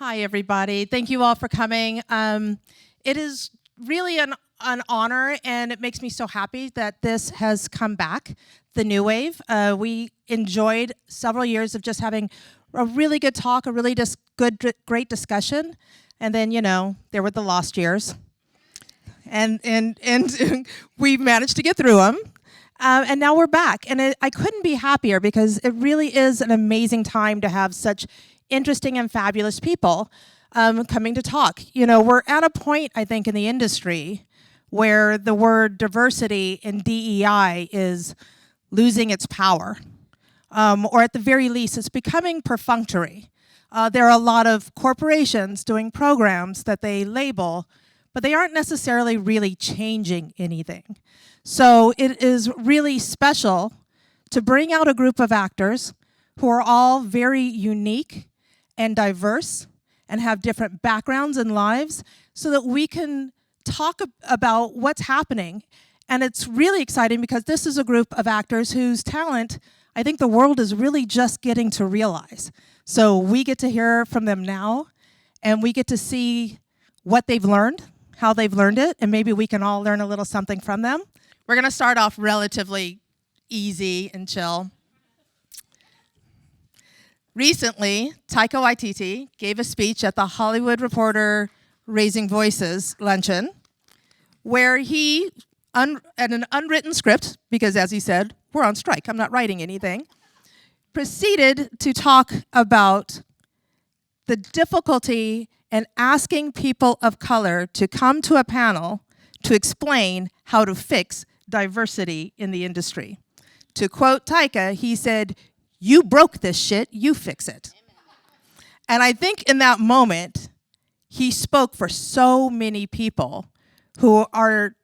Hi, everybody. Thank you all for coming. It is really an honor, and it makes me so happy that this has come back, the New Wave. We enjoyed several years of just having a really good talk, a really great discussion, and then, there were the lost years. And we managed to get through them. And now we're back. And I couldn't be happier because it really is an amazing time to have such interesting and fabulous people coming to talk. We're at a point, I think, in the industry where the word diversity and DEI is losing its power. Or at the very least, it's becoming perfunctory. There are a lot of corporations doing programs that they label, but they aren't necessarily really changing anything. So it is really special to bring out a group of actors who are all very unique and diverse and have different backgrounds and lives so that we can talk about what's happening. And it's really exciting because this is a group of actors whose talent I think the world is really just getting to realize. So we get to hear from them now, and we get to see what they've learned, how they've learned it, and maybe we can all learn a little something from them. We're going to start off relatively easy and chill. Recently, Taika Waititi gave a speech at the Hollywood Reporter Raising Voices luncheon, where he, at an unwritten script, because as he said, we're on strike, I'm not writing anything, proceeded to talk about the difficulty in asking people of color to come to a panel to explain how to fix diversity in the industry. To quote Taika, he said, "You broke this shit, you fix it." And I think in that moment, he spoke for so many people who are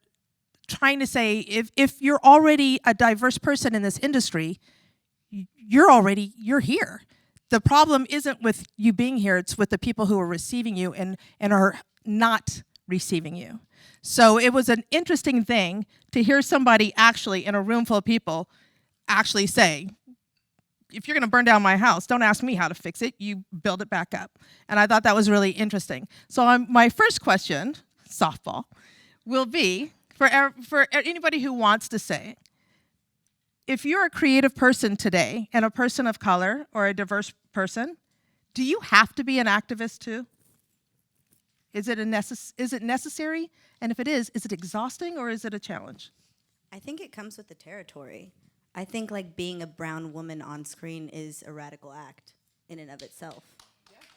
trying to say, if you're already a diverse person in this industry, you're here. The problem isn't with you being here, it's with the people who are receiving you and are not receiving you. So it was an interesting thing to hear somebody actually in a room full of people actually say, if you're gonna burn down my house, don't ask me how to fix it, you build it back up. And I thought that was really interesting. So my first question, softball, will be, for anybody who wants to say, if you're a creative person today and a person of color or a diverse person, do you have to be an activist too? Is it necessary? And if it is it exhausting or is it a challenge? I think it comes with the territory. I think like being a brown woman on screen is a radical act in and of itself.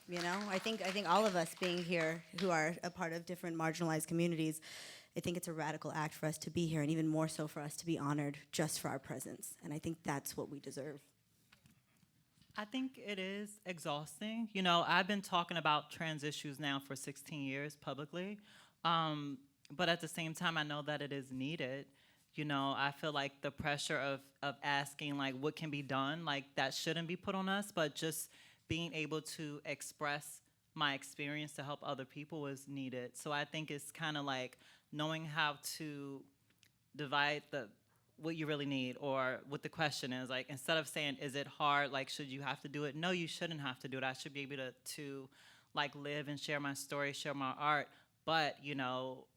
Yeah. I think all of us being here who are a part of different marginalized communities, I think it's a radical act for us to be here, and even more so for us to be honored just for our presence. And I think that's what we deserve. I think it is exhausting. I've been talking about trans issues now for 16 years publicly, but at the same time, I know that it is needed. I feel like the pressure of asking, like, what can be done, like, that shouldn't be put on us, but just being able to express my experience to help other people is needed. So I think it's kind of like knowing how to divide what you really need, or what the question is. Like, instead of saying, is it hard, like, should you have to do it? No, you shouldn't have to do it. I should be able to like, live and share my story, share my art. But,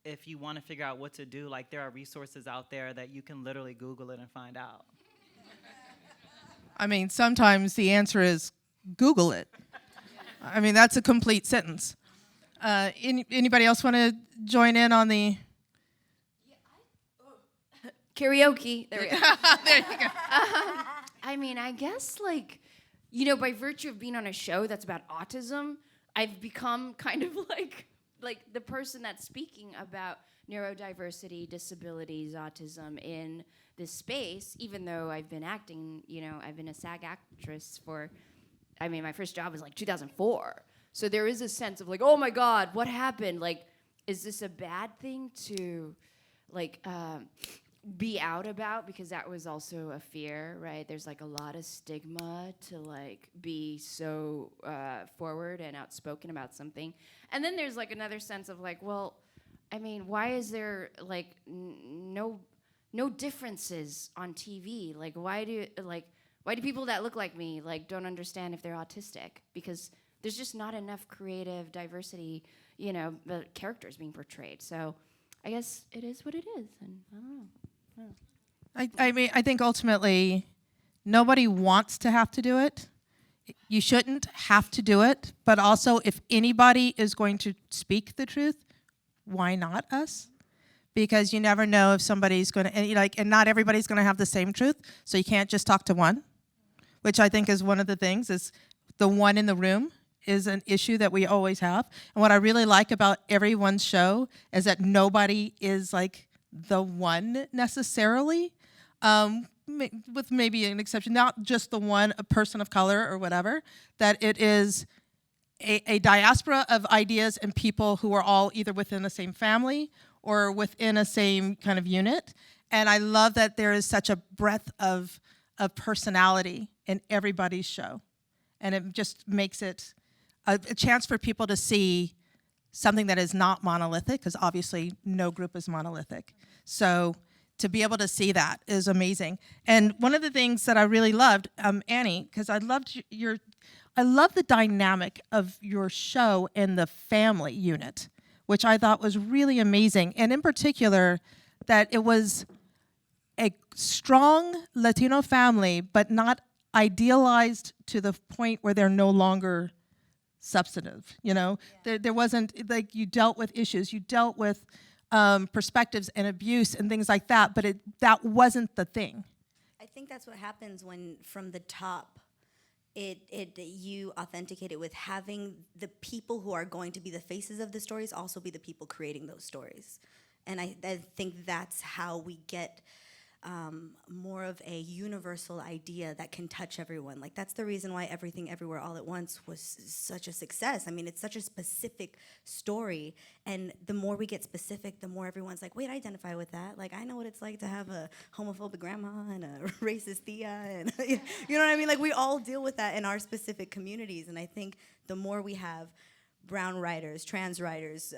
if you want to figure out what to do, like, there are resources out there that you can literally Google it and find out. I mean, sometimes the answer is Google it. I mean, that's a complete sentence. Anybody else want to join in on the... Karaoke. There we go. There you go. I mean, I guess, like, by virtue of being on a show that's about autism, I've become kind of like the person that's speaking about neurodiversity, disabilities, autism in this space, even though I've been acting, I've been a SAG actress my first job was like 2004. So there is a sense of like, oh my God, what happened? Like, is this a bad thing to, like, be out about? Because that was also a fear, right? There's like a lot of stigma to like be so forward and outspoken about something. And then there's like another sense of like, well, I mean, why is there like no differences on TV? Like, why do people that look like me like don't understand if they're autistic? Because there's just not enough creative diversity, you know, the characters being portrayed. So I guess it is what it is, and I don't know. I mean, I think ultimately nobody wants to have to do it. You shouldn't have to do it, but also if anybody is going to speak the truth, why not us? Because you never know if somebody's going to, and not everybody's going to have the same truth, so you can't just talk to one, which I think is one of the things, is the one in the room is an issue that we always have. And what I really like about everyone's show is that nobody is like the one necessarily, with maybe an exception, not just the one, a person of color or whatever, that it is a diaspora of ideas and people who are all either within the same family or within a same kind of unit. And I love that there is such a breadth of personality in everybody's show. And it just makes it a chance for people to see something that is not monolithic, because obviously no group is monolithic. So to be able to see that is amazing. And one of the things that I really loved, Annie, because I love the dynamic of your show in the family unit, which I thought was really amazing. And in particular, that it was a strong Latino family, but not idealized to the point where they're no longer substantive, you know? Yeah. There wasn't, like, you dealt with issues, you dealt with perspectives and abuse and things like that, but that wasn't the thing. I think that's what happens when, from the top, you authenticate it with having the people who are going to be the faces of the stories also be the people creating those stories. And I think that's how we get more of a universal idea that can touch everyone. Like, that's the reason why Everything Everywhere All at Once was such a success. I mean, it's such a specific story, and the more we get specific, the more everyone's like, wait, I identify with that. Like, I know what it's like to have a homophobic grandma and a racist tia, and you know what I mean? Like, we all deal with that in our specific communities, and I think the more we have brown writers, trans writers,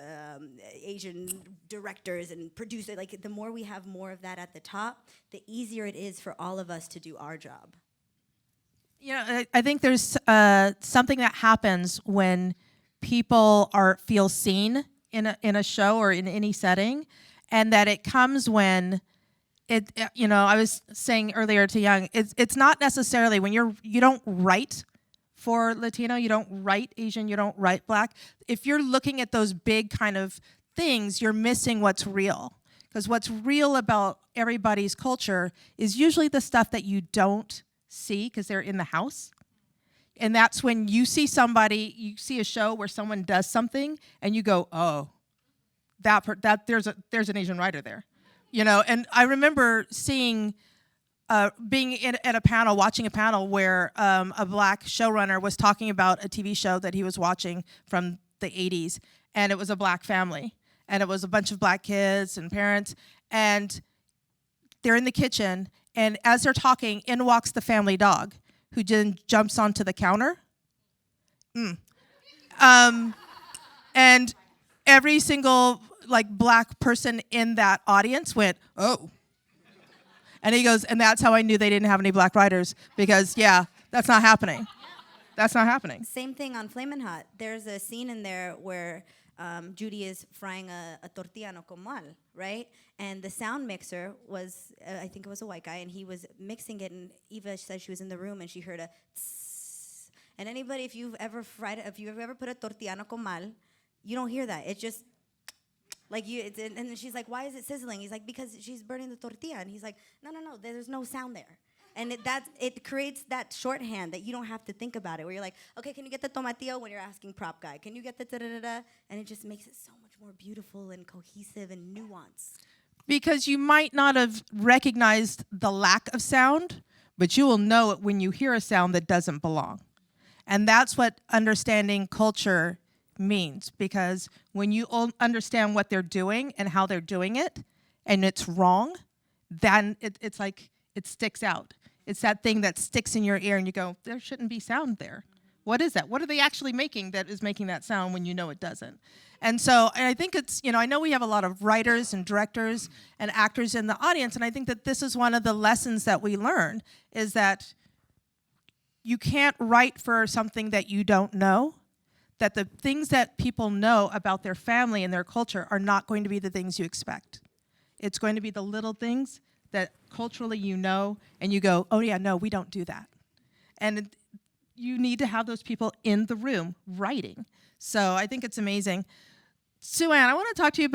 Asian directors and producers, like, the more we have more of that at the top, the easier it is for all of us to do our job. You know, I think there's something that happens when people feel seen in a show or in any setting, and that it comes when you know, I was saying earlier to Young, it's not necessarily when you don't write for Latino, you don't write Asian, you don't write Black. If you're looking at those big kind of things, you're missing what's real. Because what's real about everybody's culture is usually the stuff that you don't see because they're in the house. And that's when you see you see a show where someone does something and you go, oh, there's an Asian writer there. You know, and I remember seeing being at a panel, watching a panel where a Black showrunner was talking about a TV show that he was watching from the 80s, and it was a Black family, and it was a bunch of Black kids and parents, and they're in the kitchen, and as they're talking, in walks the family dog, who then jumps onto the counter. And every single, like, Black person in that audience went, oh. And he goes, and that's how I knew they didn't have any Black writers, because, yeah, that's not happening. That's not happening. Same thing on Flamin' Hot. There's a scene in there where Judy is frying a tortilla no comal, right? And the sound mixer was, I think it was a white guy, and he was mixing it, and Eva said she was in the room, and she heard a tss. And anybody, if you've ever put a tortilla no comal, you don't hear that. It just, like, and then she's like, why is it sizzling? He's like, because she's burning the tortilla. And he's like, no, there's no sound there. And it creates that shorthand that you don't have to think about it, where you're like, okay, can you get the tomatillo when you're asking prop guy? Can you get the da-da-da-da? And it just makes it so much more beautiful and cohesive and nuanced. Because you might not have recognized the lack of sound, but you will know it when you hear a sound that doesn't belong. And that's what understanding culture means, because when you understand what they're doing and how they're doing it, and it's wrong, then it's like it sticks out. It's that thing that sticks in your ear, and you go, there shouldn't be sound there. What is that? What are they actually making that is making that sound when you know it doesn't? And so, and I think it's, you know, I know we have a lot of writers and directors and actors in the audience, and I think that this is one of the lessons that we learn, is that you can't write for something that you don't know, that the things that people know about their family and their culture are not going to be the things you expect. It's going to be the little things that culturally you know, and you go, oh yeah, no, we don't do that. And you need to have those people in the room writing. So I think it's amazing. Sue Ann, I want to talk to you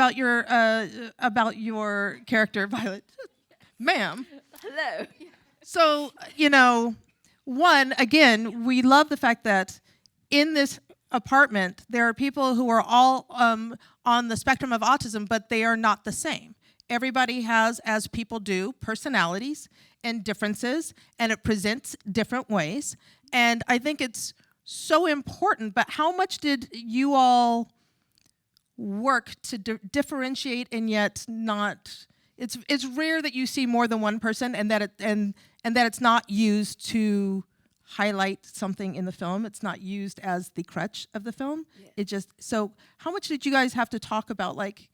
about your character, Violet. Ma'am. Hello. So, one, again, we love the fact that in this apartment, there are people who are all on the spectrum of autism, but they are not the same. Everybody has, as people do, personalities and differences, and it presents different ways. And I think it's so important, but how much did you all work to differentiate and yet not... It's rare that you see more than one person and that it's not used to highlight something in the film. It's not used as the crutch of the film. Yeah. So how much did you guys have to talk about, like,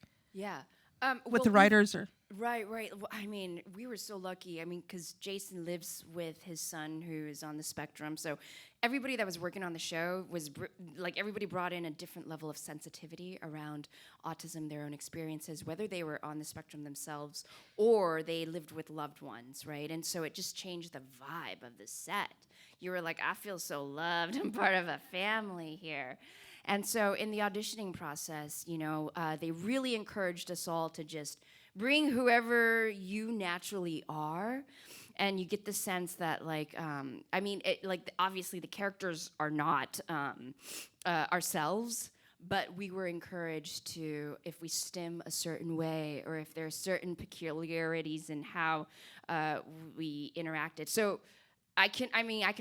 with the writers? Right. Well, I mean, we were so lucky. I mean, because Jason lives with his son who is on the spectrum. So everybody that was working on the show was everybody brought in a different level of sensitivity around autism, their own experiences, whether they were on the spectrum themselves or they lived with loved ones, right? And so it just changed the vibe of the set. You were like, I feel so loved. I'm part of a family here. And so in the auditioning process, they really encouraged us all to just bring whoever you naturally are, and you get the sense that, obviously the characters are not ourselves, but we were encouraged to, if we stim a certain way, or if there are certain peculiarities in how we interacted. So I can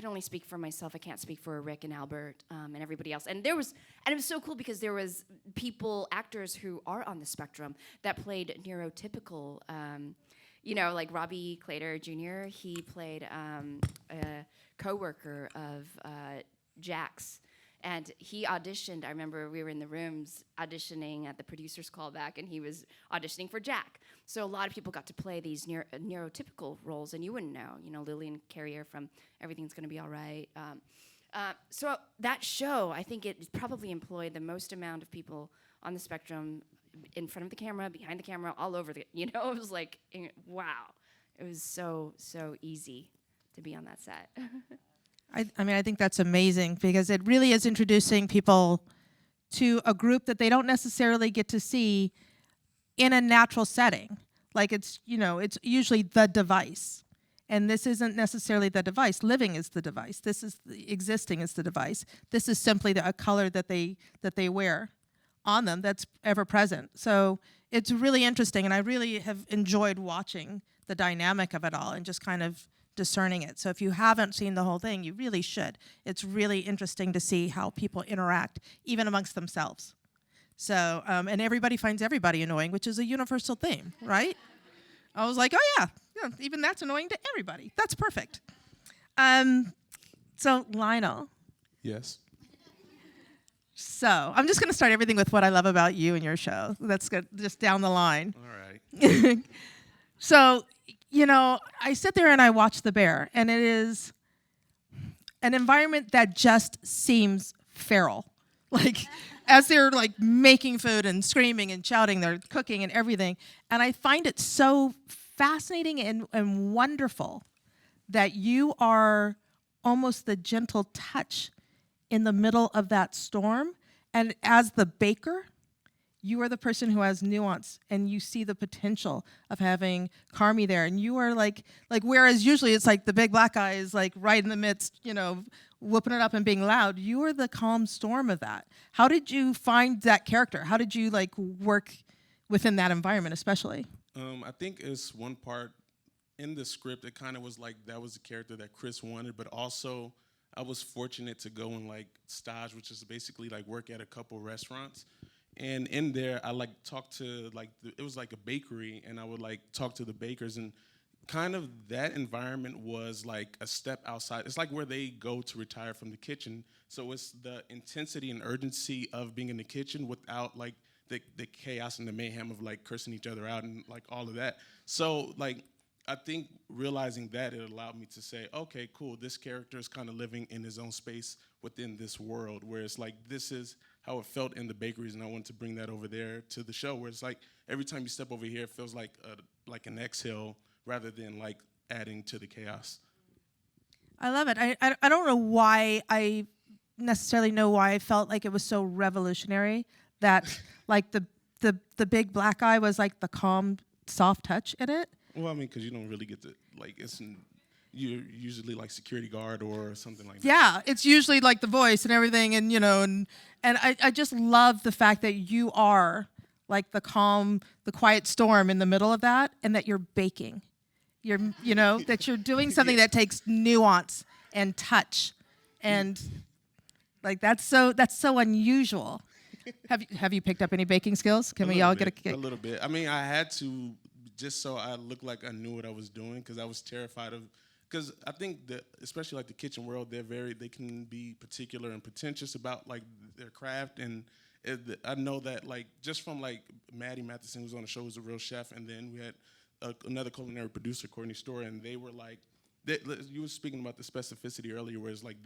only speak for myself. I can't speak for Rick and Albert and everybody else. And it was so cool because there was actors who are on the spectrum that played neurotypical. Like Robbie Clater Jr. He played a coworker of Jack's. And he auditioned. I remember we were in the rooms auditioning at the producer's callback, and he was auditioning for Jack. So a lot of people got to play these neurotypical roles, and you wouldn't know. Lillian Carrier from Everything's Gonna Be All Right. So that show, I think it probably employed the most amount of people on the spectrum, in front of the camera, behind the camera, all over the. It was like, wow. It was so easy to be on that set. I think that's amazing because it really is introducing people to a group that they don't necessarily get to see in a natural setting. Like it's usually the device. And this isn't necessarily the device. Living is the device. Existing is the device. This is simply a color that they wear on them that's ever present. So it's really interesting, and I really have enjoyed watching the dynamic of it all and just kind of discerning it. So if you haven't seen the whole thing, you really should. It's really interesting to see how people interact, even amongst themselves. So, and everybody finds everybody annoying, which is a universal theme, right? I was like, oh yeah, even that's annoying to everybody. That's perfect. So Lionel. Yes. So I'm just going to start everything with what I love about you and your show. That's good, just down the line. All right. So, I sit there and I watch The Bear, and it is an environment that just seems feral. Like, as they're like making food and screaming and shouting, they're cooking and everything. And I find it so fascinating and wonderful that you are almost the gentle touch in the middle of that storm. And as the baker, you are the person who has nuance, and you see the potential of having Carmi there. And you are like whereas usually it's like the big black guy is like right in the midst, whooping it up and being loud. You are the calm storm of that. How did you find that character? How did you work within that environment, especially? I think it's one part in the script. It kind of was like that was the character that Chris wanted, but also I was fortunate to go and stage, which is basically work at a couple restaurants. And in there, I talked to it was like a bakery, and I would talk to the bakers, and kind of that environment was like a step outside. It's like where they go to retire from the kitchen. So it's the intensity and urgency of being in the kitchen without the chaos and the mayhem of cursing each other out and all of that. So I think realizing that, it allowed me to say, okay, cool, this character is kind of living in his own space within this world, where it's like, this is how it felt in the bakeries, and I wanted to bring that over there to the show, where it's like, every time you step over here, it feels like an exhale rather than like adding to the chaos. I love it. I don't know why I necessarily know why I felt like it was so revolutionary that like the big black guy was like the calm, soft touch in it. Well, I mean, because you don't really get to, like, you're usually like security guard or something like that. Yeah, it's usually like the voice and everything, and and I just love the fact that you are like the calm, the quiet storm in the middle of that, and that you're baking. You're that you're doing something that takes nuance and touch, and like that's so unusual. Have you picked up any baking skills? Can we all get a kick? A little bit. I mean, I had to, just so I looked like I knew what I was doing, because I was terrified of. Because I think that, especially like the kitchen world, they can be particular and pretentious about like their craft, and I know that like just from like Maddie Matheson, who's on the show, who's a real chef, and then we had another culinary producer, Courtney Store, and they were like, you were speaking about the specificity earlier, where it's like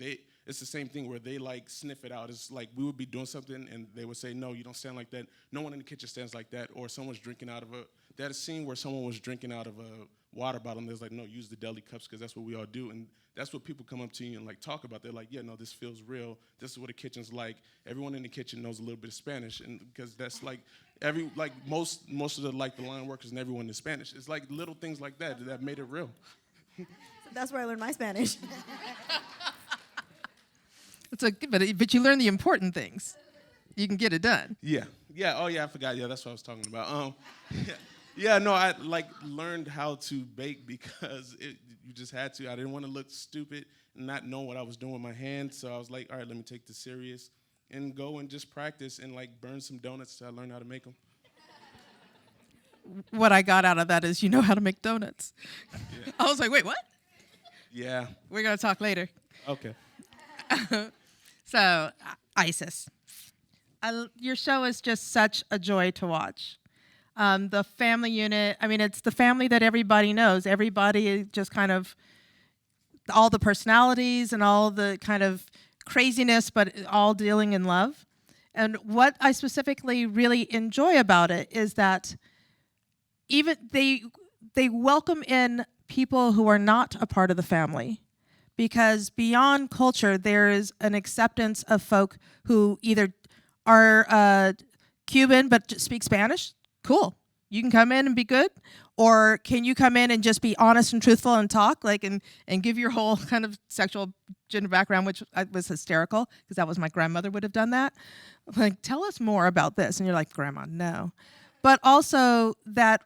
it's the same thing where they like sniff it out. It's like we would be doing something and they would say, no, you don't stand like that. No one in the kitchen stands like that. Or someone's drinking out of they had a scene where someone was drinking out of a water bottle, and there's like, no, use the deli cups, because that's what we all do. And that's what people come up to you and like talk about. They're like, yeah, no, this feels real. This is what a kitchen's like. Everyone in the kitchen knows a little bit of Spanish, and because that's like most of the like the line workers and everyone is Spanish. It's like little things like that made it real. So that's where I learned my Spanish. But you learn the important things. You can get it done. Yeah. Oh yeah, I forgot. Yeah, that's what I was talking about. Yeah. No, I like learned how to bake because you just had to. I didn't want to look stupid and not know what I was doing with my hands. So I was like, all right, let me take this serious and go and just practice and like burn some donuts till I learn how to make them. What I got out of that is you know how to make donuts. Yeah. I was like, wait, what? Yeah. We're going to talk later. Okay. So, Isis, your show is just such a joy to watch. The family unit, I mean, it's the family that everybody knows. Everybody just kind of, all the personalities and all the kind of craziness, but all dealing in love. And what I specifically really enjoy about it is that even they welcome in people who are not a part of the family, because beyond culture, there is an acceptance of folk who either are Cuban but speak Spanish. Cool. You can come in and be good. Or can you come in and just be honest and truthful and talk, like, and give your whole kind of sexual gender background, which was hysterical, because that was my grandmother would have done that. Like, tell us more about this. And you're like, Grandma, no. But also that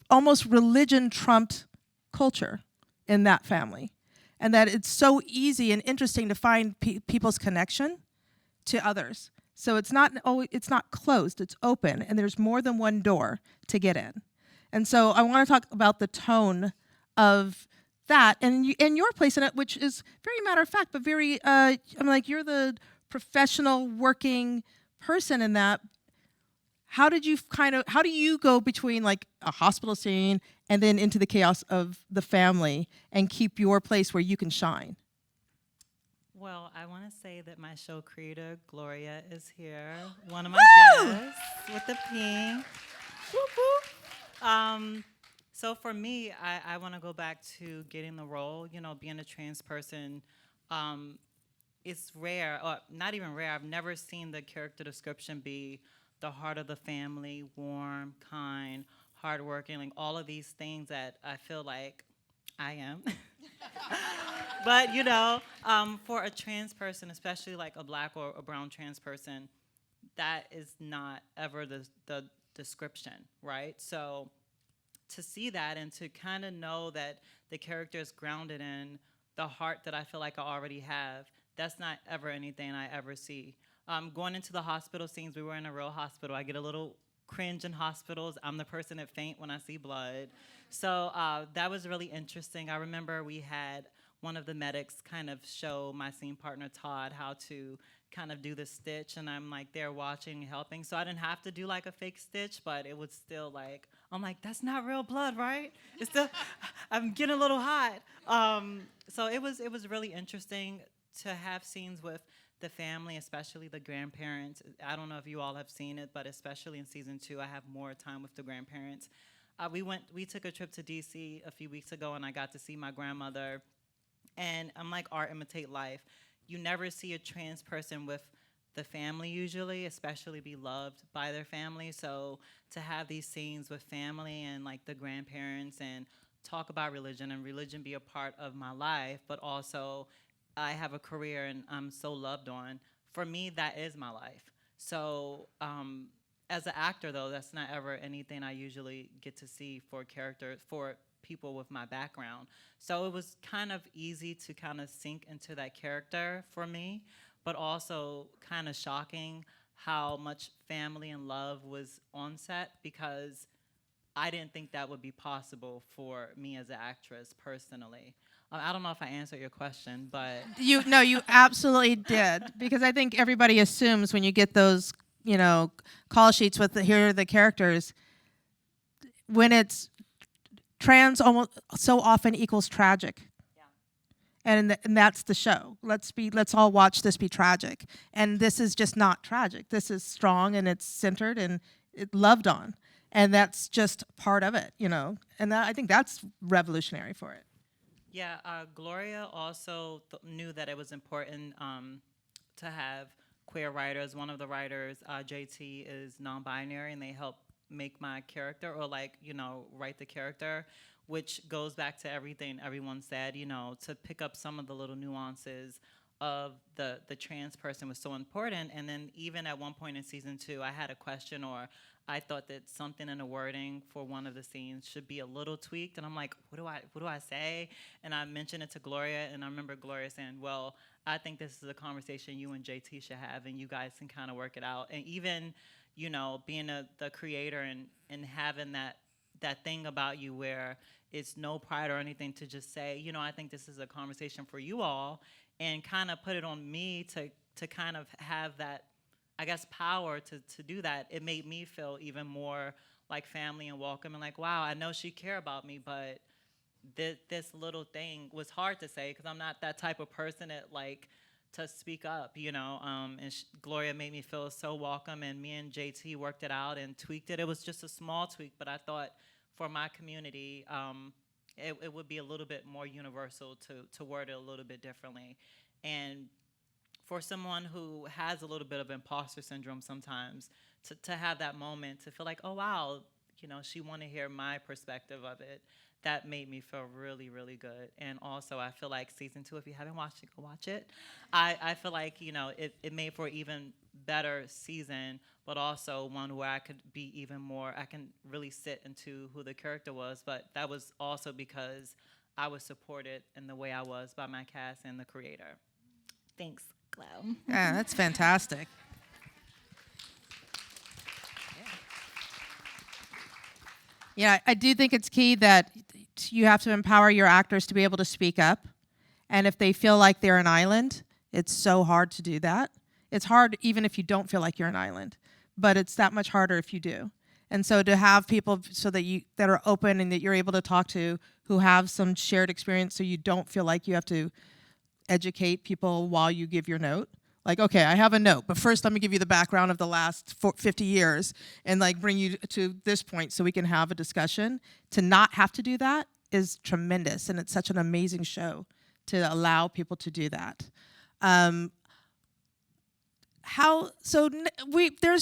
almost religion trumped culture in that family. And that it's so easy and interesting to find people's connection to others. So it's not closed, it's open, and there's more than one door to get in. And so I want to talk about the tone of that and your place in it, which is very matter of fact, but very, I'm like, you're the professional working person in that. How do you go between like a hospital scene and then into the chaos of the family and keep your place where you can shine? Well, I want to say that my show creator, Gloria, is here. One of my guests with the pink. Whoop, whoop. So for me, I want to go back to getting the role. You know, being a trans person, it's rare, or not even rare. I've never seen the character description be the heart of the family, warm, kind, hardworking, like all of these things that I feel like I am. But, you know, for a trans person, especially like a black or a brown trans person, that is not ever the description, right? So to see that and to kind of know that the character is grounded in the heart that I feel like I already have, that's not ever anything I ever see. Going into the hospital scenes, we were in a real hospital. I get a little cringe in hospitals. I'm the person that faint when I see blood. So that was really interesting. I remember we had one of the medics kind of show my scene partner Todd how to kind of do the stitch, and I'm like there watching and helping. So I didn't have to do like a fake stitch, but it was still like, I'm like, that's not real blood, right? It's still, I'm getting a little hot. So it was really interesting to have scenes with the family, especially the grandparents. I don't know if you all have seen it, but especially in season 2, I have more time with the grandparents. We took a trip to DC a few weeks ago, and I got to see my grandmother. And I'm like, art imitate life. You never see a trans person with the family usually, especially be loved by their family. So to have these scenes with family and like the grandparents and talk about religion and religion be a part of my life, but also I have a career and I'm so loved on. For me, that is my life. So as an actor, though, that's not ever anything I usually get to see for characters, for people with my background. So it was kind of easy to kind of sink into that character for me, but also kind of shocking how much family and love was on set, because I didn't think that would be possible for me as an actress personally. I don't know if I answered your question, but You absolutely did, because I think everybody assumes when you get those, call sheets with here are the characters, when it's trans almost so often equals tragic. yeah. And that's the show. Let's all watch this be tragic. And this is just not tragic. This is strong and it's centered and it loved on. And that's just part of it, And I think that's revolutionary for it. Yeah, Gloria also knew that it was important to have queer writers. One of the writers, JT, is non-binary, and they help make my character, or write the character, which goes back to everything everyone said, to pick up some of the little nuances of the trans person was so important. And then even at one point in season 2, I had a question, or I thought that something in the wording for one of the scenes should be a little tweaked, and I'm like, what do I say? And I mentioned it to Gloria, and I remember Gloria saying, well, I think this is a conversation you and JT should have, and you guys can kind of work it out. And even, being the creator and having that thing about you where it's no pride or anything to just say, I think this is a conversation for you all, and kind of put it on me to kind of have that, I guess, power to do that. It made me feel even more like family and welcome, and like, wow, I know she cared about me, but this little thing was hard to say because I'm not that type of person that to speak up, and Gloria made me feel so welcome, and me and JT worked it out and tweaked it. It was just a small tweak, but I thought for my community, it would be a little bit more universal to word it a little bit differently. And for someone who has a little bit of imposter syndrome sometimes, to have that moment, to feel like, oh, wow, she want to hear my perspective of it, that made me feel really, really good. And also, I feel like season 2, if you haven't watched it, go watch it. I feel like, it made for an even better season, but also one where I could be even more, I can really sit into who the character was. But that was also because I was supported in the way I was by my cast and the creator. Thanks, Glo. Yeah, that's fantastic. Yeah, I do think it's key that you have to empower your actors to be able to speak up. And if they feel like they're an island, it's so hard to do that. It's hard even if you don't feel like you're an island, but it's that much harder if you do. And so to have people so that are open and that you're able to talk to, who have some shared experience, so you don't feel like you have to educate people while you give your note. Like, okay, I have a note, but first let me give you the background of the last 50 years and bring you to this point so we can have a discussion. To not have to do that is tremendous, and it's such an amazing show to allow people to do that. There's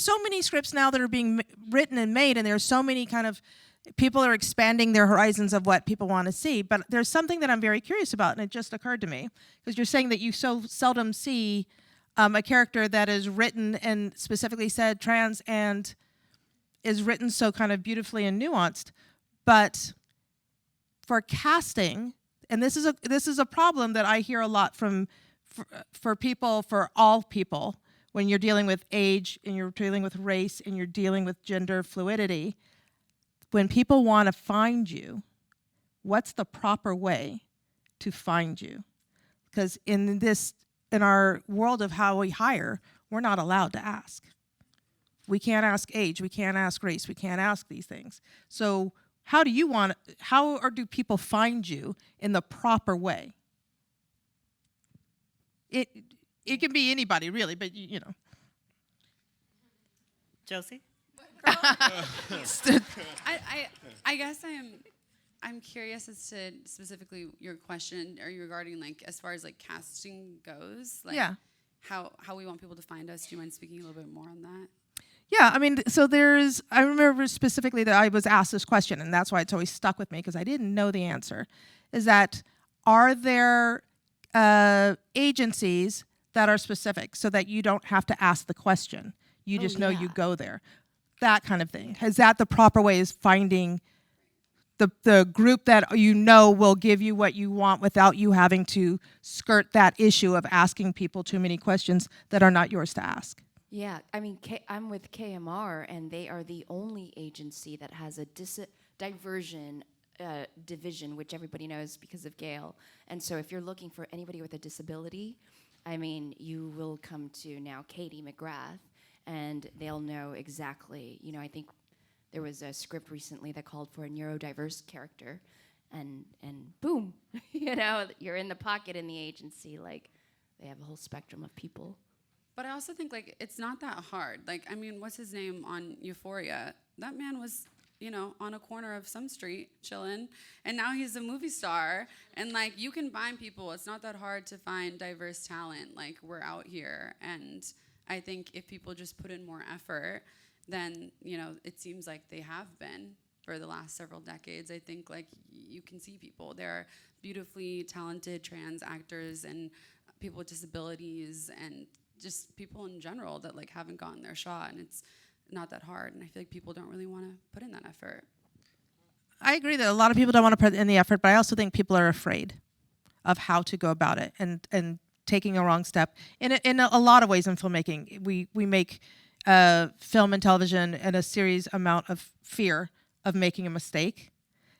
so many scripts now that are being written and made, and there's so many people are expanding their horizons of what people want to see. But there's something that I'm very curious about, and it just occurred to me, because you're saying that you so seldom see a character that is written and specifically said trans and is written so kind of beautifully and nuanced. But for casting, and this is a problem that I hear a lot for all people, when you're dealing with age and you're dealing with race and you're dealing with gender fluidity, when people want to find you, what's the proper way to find you? because in our world of how we hire, we're not allowed to ask. We can't ask age, we can't ask race, we can't ask these things. So how do people find you in the proper way? It can be anybody really, but you know. Josie? I guess I'm curious as to specifically your question or regarding like as far as like casting goes, like how we want people to find us. Do you mind speaking a little bit more on that? Yeah, I mean, so I remember specifically that I was asked this question, and that's why it's always stuck with me, because I didn't know the answer, is that are there agencies that are specific so that you don't have to ask the question? You just know you go there. That kind of thing. Is that the proper way, is finding the group that you know will give you what you want without you having to skirt that issue of asking people too many questions that are not yours to ask? Yeah, I mean, I'm with KMR, and they are the only agency that has a diversion division, which everybody knows because of Gail. And so if you're looking for anybody with a disability, I mean, you will come to now Katie McGrath, and they'll know exactly, you know, I think there was a script recently that called for a neurodiverse character, and boom, you know, you're in the pocket in the agency. Like, they have a whole spectrum of people. But I also think, like, it's not that hard. Like, I mean, what's his name on Euphoria? That man was, you know, on a corner of some street chilling, and now he's a movie star. And, like, you can find people. It's not that hard to find diverse talent. Like, we're out here. And I think if people just put in more effort, then, you know, it seems like they have been for the last several decades. I think, like, you can see people. There are beautifully talented trans actors and people with disabilities and just people in general that like haven't gotten their shot, and it's not that hard, and I feel like people don't really want to put in that effort. I agree that a lot of people don't want to put in the effort, but I also think people are afraid of how to go about it and taking a wrong step. In a lot of ways in filmmaking, we make film and television and a serious amount of fear of making a mistake,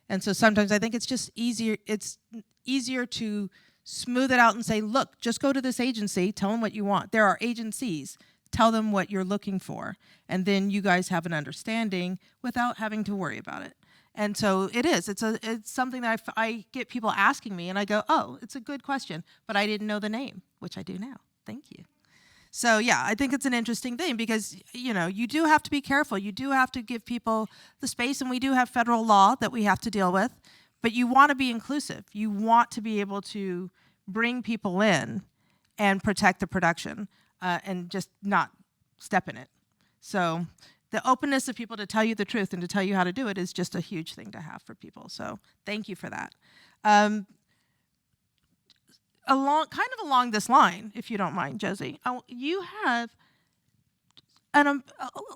and so sometimes I think it's just easier. It's easier to smooth it out and say, look, just go to this agency, tell them what you want. There are agencies, tell them what you're looking for, and then you guys have an understanding without having to worry about it. And so it's something that I get people asking me, and I go, oh, it's a good question, but I didn't know the name, which I do now. Thank you. So yeah, I think it's an interesting thing because, you know, you do have to be careful. You do have to give people the space, and we do have federal law that we have to deal with. But you want to be inclusive. You want to be able to bring people in and protect the production and just not step in it. So the openness of people to tell you the truth and to tell you how to do it is just a huge thing to have for people. So thank you for that. Along this line, if you don't mind, Josie, you have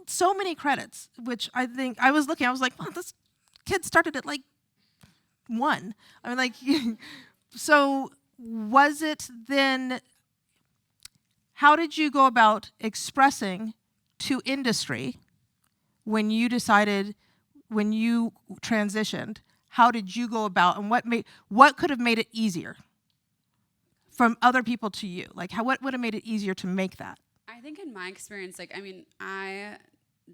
so many credits, which I think I was like, wow, this kid started at like 1. I mean, like, so was it then, how did you go about expressing to industry when you decided, when you transitioned, how did you go about, and what could have made it easier from other people to you? Like, what would have made it easier to make that? I think in my experience, like, I mean, I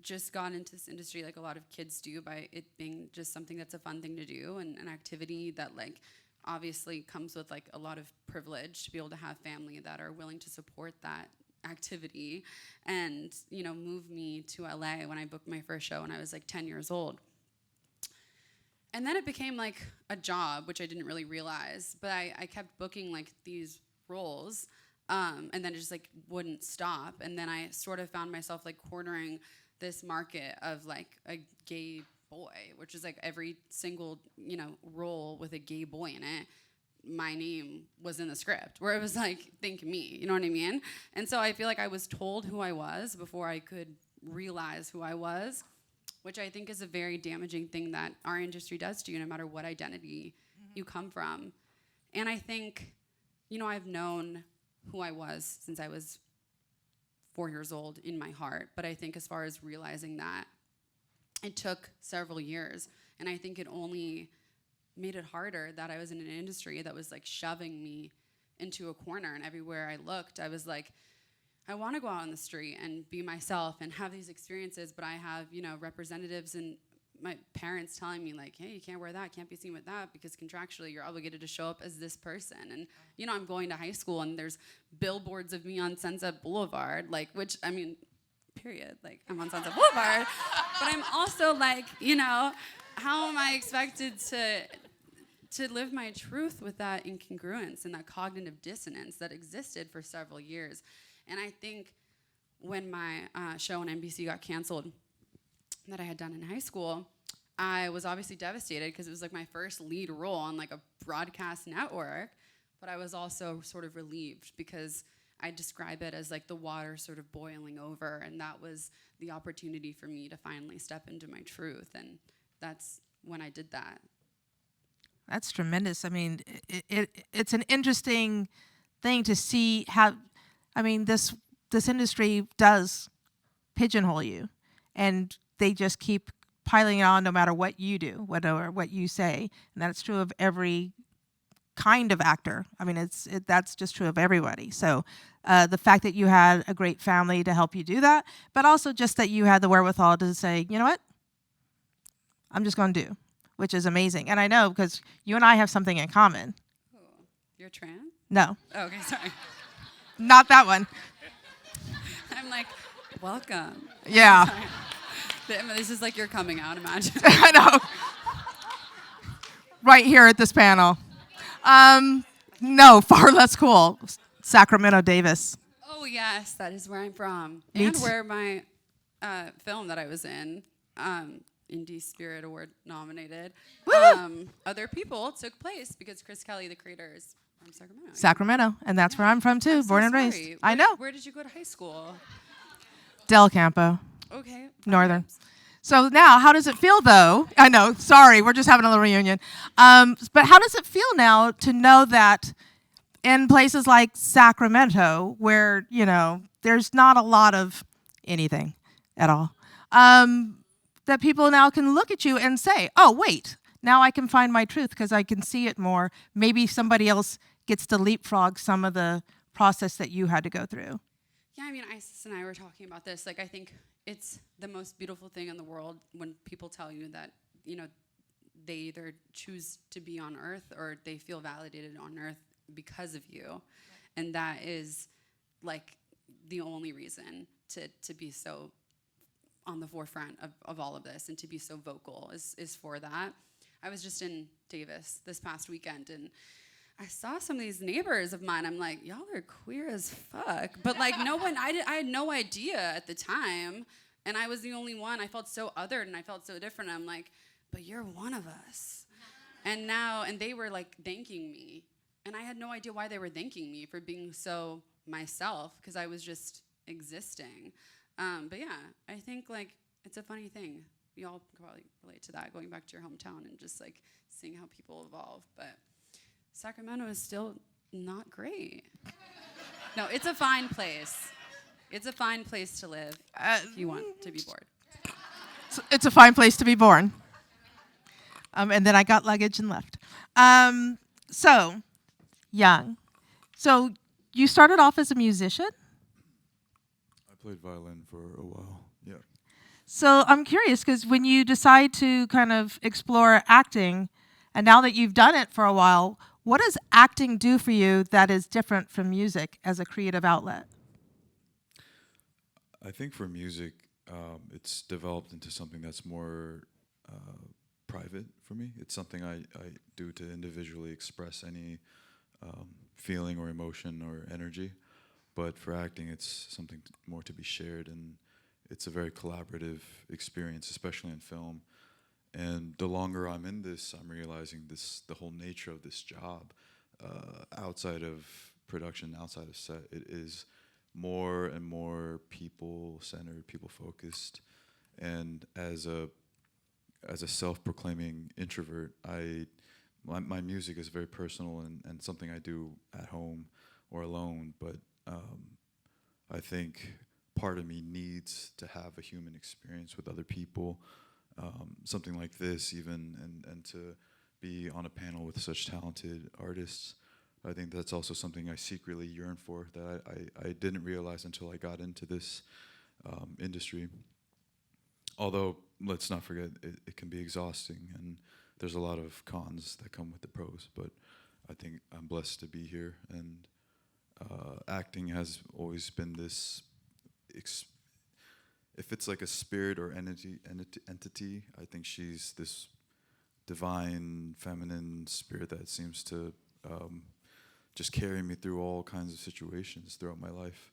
just got into this industry like a lot of kids do, by it being just something that's a fun thing to do and an activity that like obviously comes with like a lot of privilege to be able to have family that are willing to support that activity, and, you know, move me to LA when I booked my first show when I was like 10 years old. And then it became like a job, which I didn't really realize, but I kept booking like these roles, and then it just like wouldn't stop. And then I sort of found myself like cornering this market of like a gay boy, which is like every single, you know, role with a gay boy in it, my name was in the script, where it was like, think me, you know what I mean? And so I feel like I was told who I was before I could realize who I was, which I think is a very damaging thing that our industry does to you, no matter what identity you come from. And I think, you know, I've known who I was since I was 4 years old in my heart, but I think as far as realizing that, it took several years, and I think it only made it harder that I was in an industry that was like shoving me into a corner, and everywhere I looked, I was like, I want to go out on the street and be myself and have these experiences, but I have, representatives and my parents telling me, like, hey, you can't wear that, can't be seen with that, because contractually you're obligated to show up as this person. And, I'm going to high school, and there's billboards of me on Sunset Boulevard, like, which, period. Like, I'm on Sunset Boulevard. But I'm also like, how am I expected to live my truth with that incongruence and that cognitive dissonance that existed for several years? And I think when my show on NBC got canceled that I had done in high school, I was obviously devastated because it was like my first lead role on like a broadcast network, but I was also sort of relieved because I describe it as like the water sort of boiling over, and that was the opportunity for me to finally step into my truth, and that's when I did that. That's tremendous. I mean, it's an interesting thing to see how, this industry does pigeonhole you, and they just keep piling it on no matter what you do, whatever what you say, and that's true of every kind of actor. That's just true of everybody. So the fact that you had a great family to help you do that, but also just that you had the wherewithal to say, you know what, I'm just going to do, which is amazing. And I know because you and I have something in common. Ooh, you're trans? No. Oh, okay, sorry. Not that one. I'm like, welcome. Yeah. This is like your coming out, imagine. I know. Right here at this panel. No, far less cool. Sacramento, Davis. Oh, yes, that is where I'm from. Me And too. where my film that I was in, Indie Spirit Award nominated, other people took place because Chris Kelly, the creator, is from Sacramento. Sacramento, and that's where I'm from too, I'm so born and raised. sorry. I know. Where did you go to high school? Del Campo, Okay. Northern. So now, how does it feel though? I know, sorry, we're just having a little reunion. But how does it feel now to know that in places like Sacramento, where, there's not a lot of anything at all, that people now can look at you and say, oh, wait, now I can find my truth because I can see it more. Maybe somebody else gets to leapfrog some of the process that you had to go through. Yeah, Isis and I were talking about this. Like, I think it's the most beautiful thing in the world when people tell you that, they either choose to be on Earth or they feel validated on Earth because of you. Right. And that is, like, the only reason to be so on the forefront of all of this and to be so vocal is for that. I was just in Davis this past weekend, and I saw some of these neighbors of mine. I'm like, y'all are queer as fuck. But like no one, I had no idea at the time. And I was the only one. I felt so othered and I felt so different. I'm like, but you're one of us. And they were like thanking me. And I had no idea why they were thanking me for being so myself, because I was just existing. But yeah, I think like it's a funny thing. We all can probably relate to that, going back to your hometown and just like seeing how people evolve. But Sacramento is still not great. No, it's a fine place. It's a fine place to live if you want to be bored. It's a fine place to be born. And then I got luggage and left. So, young. So you started off as a musician? I played violin for a while, yeah. So I'm curious, because when you decide to kind of explore acting, and now that you've done it for a while, what does acting do for you that is different from music as a creative outlet? I think for music, it's developed into something that's more private for me. It's something I do to individually express any feeling or emotion or energy. But for acting, it's something more to be shared, and it's a very collaborative experience, especially in film. And the longer I'm in this, I'm realizing the whole nature of this job, outside of production, outside of set, it is more and more people-centered, people-focused. And as a self-proclaiming introvert, my music is very personal and something I do at home or alone. But I think part of me needs to have a human experience with other people. Something like this even, and to be on a panel with such talented artists, I think that's also something I secretly yearn for that I didn't realize until I got into this industry. Although, let's not forget, it can be exhausting, and there's a lot of cons that come with the pros, but I think I'm blessed to be here, and acting has always been this, if it's like a spirit or entity, I think she's this divine, feminine spirit that seems to just carry me through all kinds of situations throughout my life,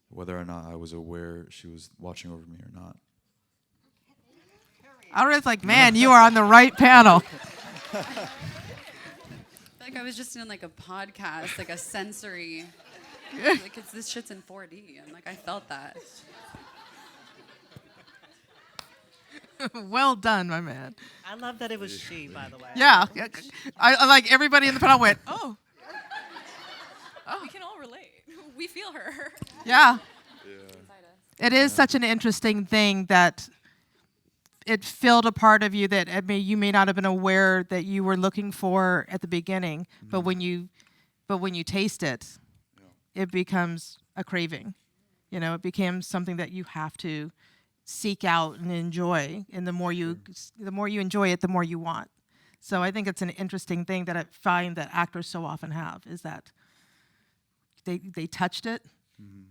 whether or not I was aware she was watching over me or not. I was like, man, you are on the right panel. Like I was just in like a podcast, like a sensory, like this shit's in 4D, and like I felt that. Well done, my man. I love that it was she, by the way. Yeah. I like everybody in the panel went, oh. We can all relate. We feel her. Yeah. It is such an interesting thing that it filled a part of you that you may not have been aware that you were looking for at the beginning, but when you taste it, it becomes a craving. You know, it becomes something that you have to seek out and enjoy, and the more you enjoy it, the more you want. So I think it's an interesting thing that I find that actors so often have, is that they touched it,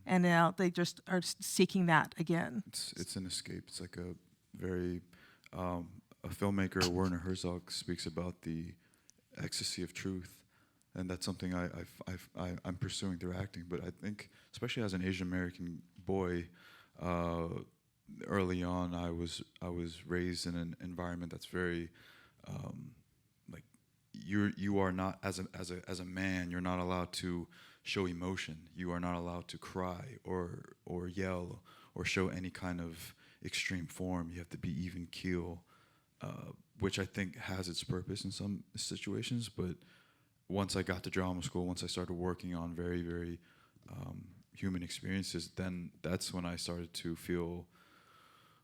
and now they just are seeking that again. It's an escape. It's like a very a filmmaker, Werner Herzog, speaks about the ecstasy of truth, and that's something I'm pursuing through acting. But I think, especially as an Asian American boy, early on, I was raised in an environment that's very like you are not, as a man, you're not allowed to show emotion. You are not allowed to cry or yell or show any kind of extreme form. You have to be even keel, which I think has its purpose in some situations. But once I got to drama school, once I started working on very, very human experiences, then that's when I started to feel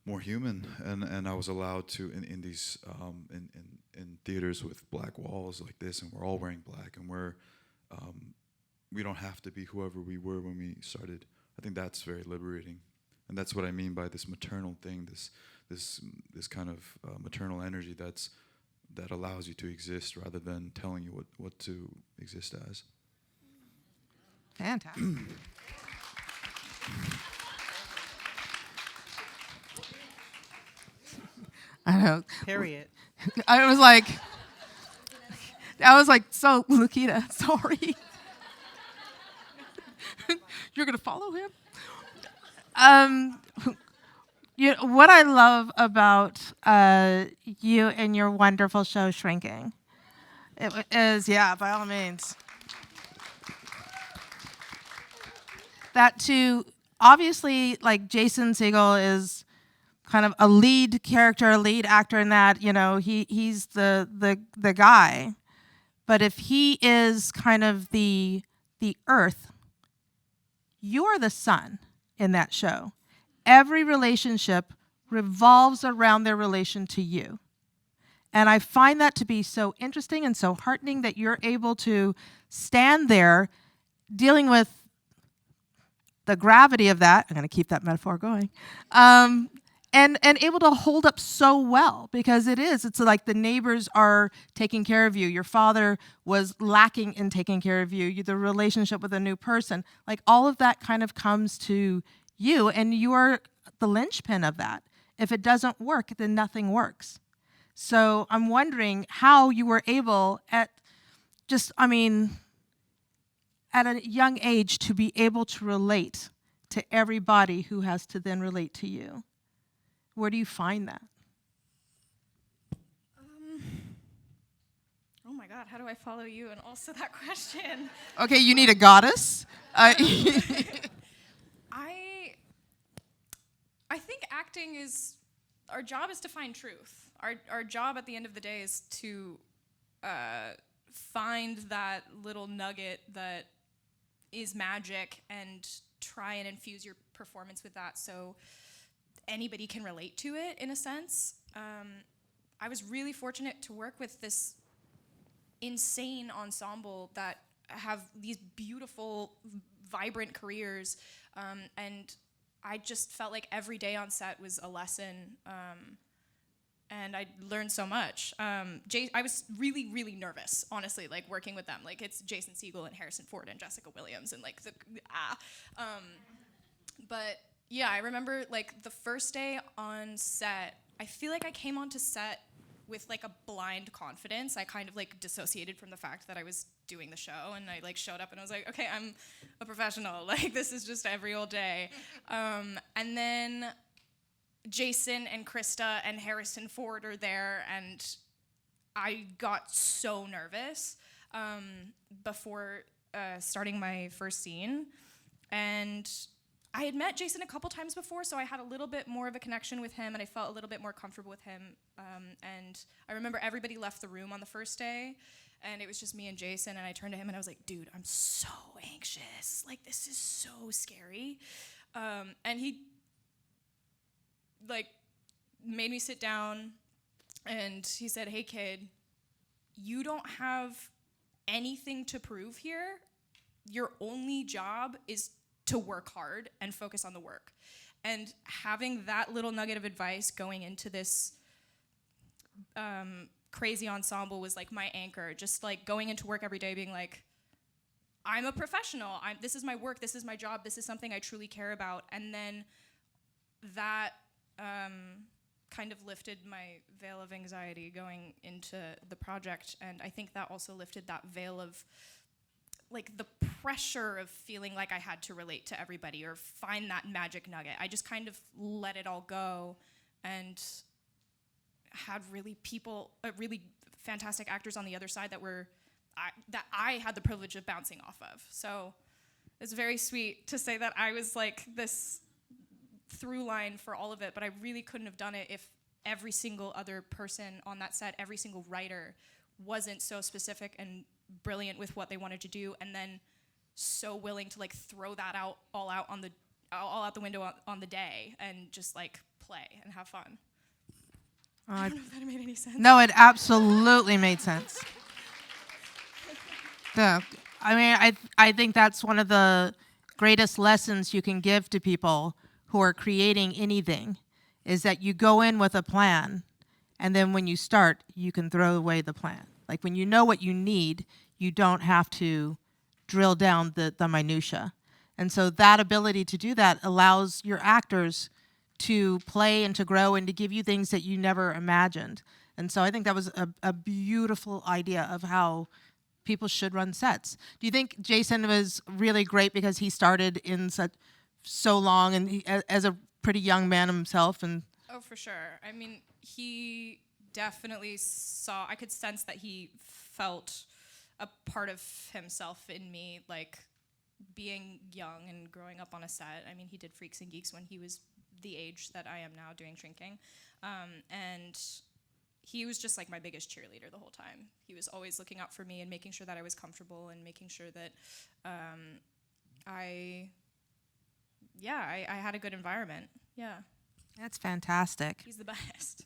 more human, and I was allowed to in these in theaters with black walls like this, and we're all wearing black, and we don't have to be whoever we were when we started. I think that's very liberating, and that's what I mean by this maternal thing, this kind of maternal energy that allows you to exist rather than telling you what to exist as. Fantastic. I know. Period. I was like, so Lukita, sorry. You're gonna follow him? What I love about you and your wonderful show, Shrinking, is, yeah, by all means, that to obviously, like, Jason Segel is kind of a lead character, a lead actor in that, you know, he's the guy. But if he is kind of the earth, you're the sun in that show. Every relationship revolves around their relation to you. And I find that to be so interesting and so heartening that you're able to stand there dealing with the gravity of that. I'm going to keep that metaphor going. And able to hold up so well, because it's like the neighbors are taking care of you. Your father was lacking in taking care of you. The relationship with a new person, like all of that kind of comes to you, and you are the linchpin of that. If it doesn't work, then nothing works. So I'm wondering how you were able at a young age to be able to relate to everybody who has to then relate to you. Where do you find that? Oh my God, how do I follow you and also that question? Okay, you need a goddess. I think acting is, our job is to find truth. Our job at the end of the day is to find that little nugget that is magic and try and infuse your performance with that so anybody can relate to it in a sense. I was really fortunate to work with this insane ensemble that have these beautiful, vibrant careers, and I just felt like every day on set was a lesson, and I learned so much. I was really, really nervous, honestly, like working with them. Like it's Jason Segel and Harrison Ford and Jessica Williams and like but yeah, I remember like the first day on set, I feel like I came onto set with like a blind confidence. I kind of like dissociated from the fact that I was doing the show, and I like showed up and I was like, okay, I'm a professional. Like this is just every old day. And then Jason and Krista and Harrison Ford are there, and I got so nervous before starting my first scene. And I had met Jason a couple times before, so I had a little bit more of a connection with him, and I felt a little bit more comfortable with him. And I remember everybody left the room on the first day, and it was just me and Jason, and I turned to him and I was like, dude, I'm so anxious. Like, this is so scary. And he, like, made me sit down, and he said, hey, kid, you don't have anything to prove here. Your only job is to work hard and focus on the work. And having that little nugget of advice going into this crazy ensemble was like my anchor. Just like going into work every day being like, I'm a professional. This is my work. This is my job. This is something I truly care about. And then that kind of lifted my veil of anxiety going into the project. And I think that also lifted that veil of like the pressure of feeling like I had to relate to everybody or find that magic nugget. I just kind of let it all go and had really fantastic actors on the other side that I had the privilege of bouncing off of. So it's very sweet to say that I was like this through line for all of it, but I really couldn't have done it if every single other person on that set, every single writer wasn't so specific and brilliant with what they wanted to do, and then so willing to like throw that all out the window on the day and just like play and have fun. I don't know if that made any sense. No, it absolutely made sense. I mean, I think that's one of the greatest lessons you can give to people who are creating anything, is that you go in with a plan, and then when you start, you can throw away the plan. Like when you know what you need, you don't have to drill down the minutia. And so that ability to do that allows your actors to play and to grow and to give you things that you never imagined. And so I think that was a beautiful idea of how people should run sets. Do you think Jason was really great because he started in so long and as a pretty young man himself? And oh, for sure. I mean, he definitely I could sense that he felt a part of himself in me, like being young and growing up on a set. I mean, he did Freaks and Geeks when he was the age that I am now doing Shrinking. And he was just like my biggest cheerleader the whole time. He was always looking out for me and making sure that I was comfortable and making sure that I had a good environment. Yeah. that's fantastic. He's the best.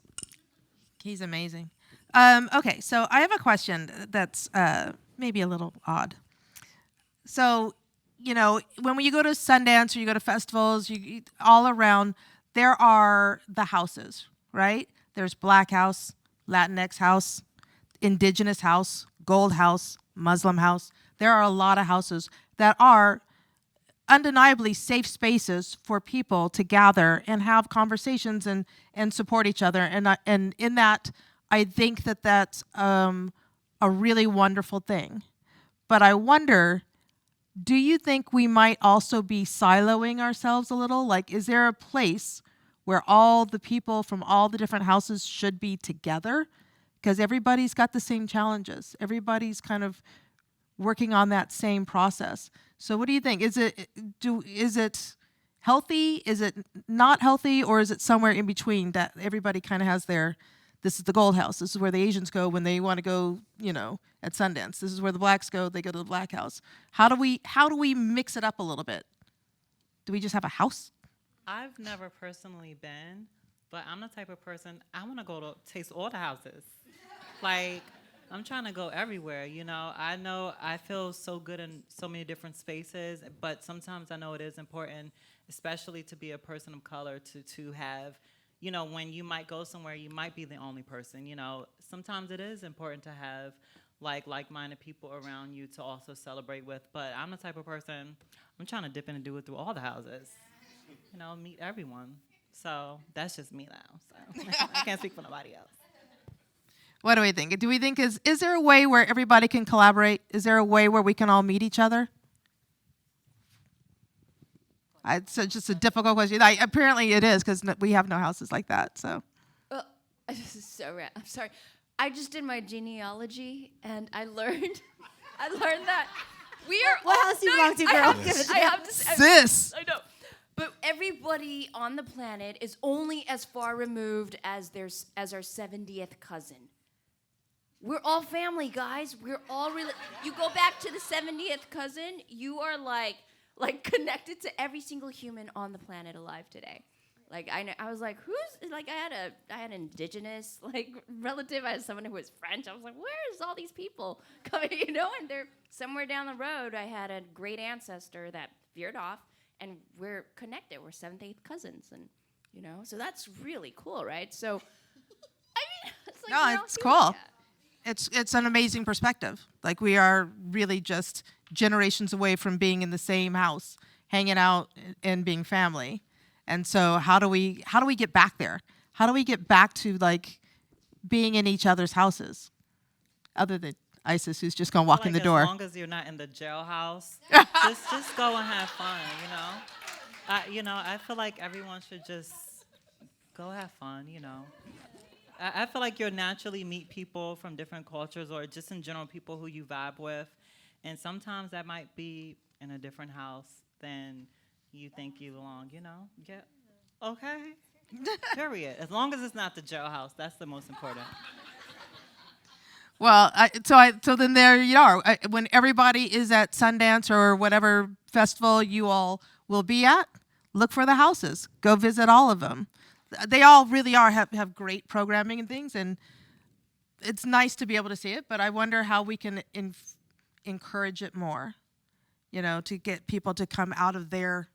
He's amazing. Okay, so I have a question that's maybe a little odd. So, you know, when you go to Sundance or you go to festivals, you all around, there are the houses, right? There's Black House, Latinx House, Indigenous House, Gold House, Muslim House. There are a lot of houses that are undeniably safe spaces for people to gather and have conversations and support each other. And in that, I think that that's a really wonderful thing. But I wonder, do you think we might also be siloing ourselves a little? Like, is there a place where all the people from all the different houses should be together? Because everybody's got the same challenges. Everybody's kind of working on that same process. So what do you think? Is it healthy? Is it not healthy? Or is it somewhere in between that everybody kind of has their, this is the Gold House. This is where the Asians go when they want to go, you know, at Sundance. This is where the blacks go. They go to the Black House. How do we mix it up a little bit? Do we just have a house? I've never personally been, but I'm the type of person, I want to go to taste all the houses. Like, I'm trying to go everywhere, you know. I know I feel so good in so many different spaces, but sometimes I know it is important, especially to be a person of color, to have, you know, when you might go somewhere, you might be the only person, you know. Sometimes it is important to have like-minded people around you to also celebrate with. But I'm the type of person, I'm trying to dip in and do it through all the houses, you know, meet everyone. So that's just me now. So I can't speak for nobody else. What do we think? Do we think is there a way where everybody can collaborate? Is there a way where we can all meet each other? It's just a difficult question. Apparently it is, because we have no houses like that. So. This is so rad. I'm sorry. I just did my genealogy, and I learned that we are. What house do you belong to, girl? I have to say, Sis. I know. But everybody on the planet is only as far removed as our 70th cousin. We're all family, guys. We're all you go back to the 70th cousin, you are like connected to every single human on the planet alive today. Like I was like, who's like I had an indigenous relative. I had someone who was French. I was like, where's all these people coming? You know, and they're somewhere down the road. I had a great ancestor that veered off, and we're connected. We're 7th, 8th cousins, and you know, so that's really cool, right? So, I mean, it's like, No, it's cool. It's an amazing perspective. Like, we are really just generations away from being in the same house, hanging out and being family. And so how do we get back there? How do we get back to being in each other's houses? Other than Isis, who's just gonna walk in the door. As long as you're not in the jailhouse, just go and have fun, you know. I feel like everyone should just go have fun, you know. I feel like you'll naturally meet people from different cultures, or just in general people who you vibe with. And sometimes that might be in a different house than you think you belong, you know? Get okay. Period. As long as it's not the jailhouse, that's the most important. Well, so then there you are. When everybody is at Sundance or whatever festival you all will be at, look for the houses. Go visit all of them. They all really have great programming and things, and it's nice to be able to see it, but I wonder how we can encourage it more, you know, to get people to come out of their...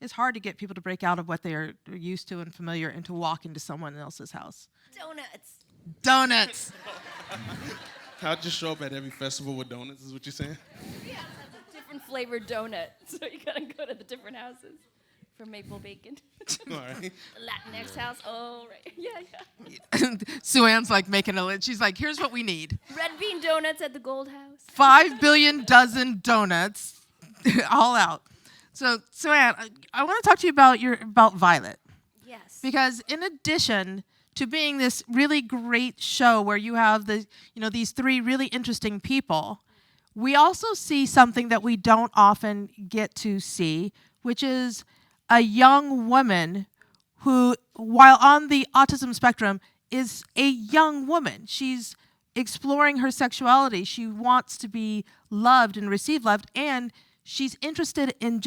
It's hard to get people to break out of what they're used to and familiar and to walk into someone else's house. Donuts! I'll just show up at every festival with donuts, is what you're saying? Yeah, that's a different flavored donut. So you gotta go to the different houses for maple bacon. All right. The Latinx house. Oh, right. Yeah. Sue Ann's making a list. She's like, here's what we need. Red bean donuts at the Gold House. 5 billion dozen donuts, all out. So Sue Ann, I want to talk to you about Violet. Yes. Because in addition to being this really great show where you have these 3 really interesting people, we also see something that we don't often get to see, which is a young woman who, while on the autism spectrum, is a young woman. She's exploring her sexuality. She wants to be loved and receive love, and she's interested in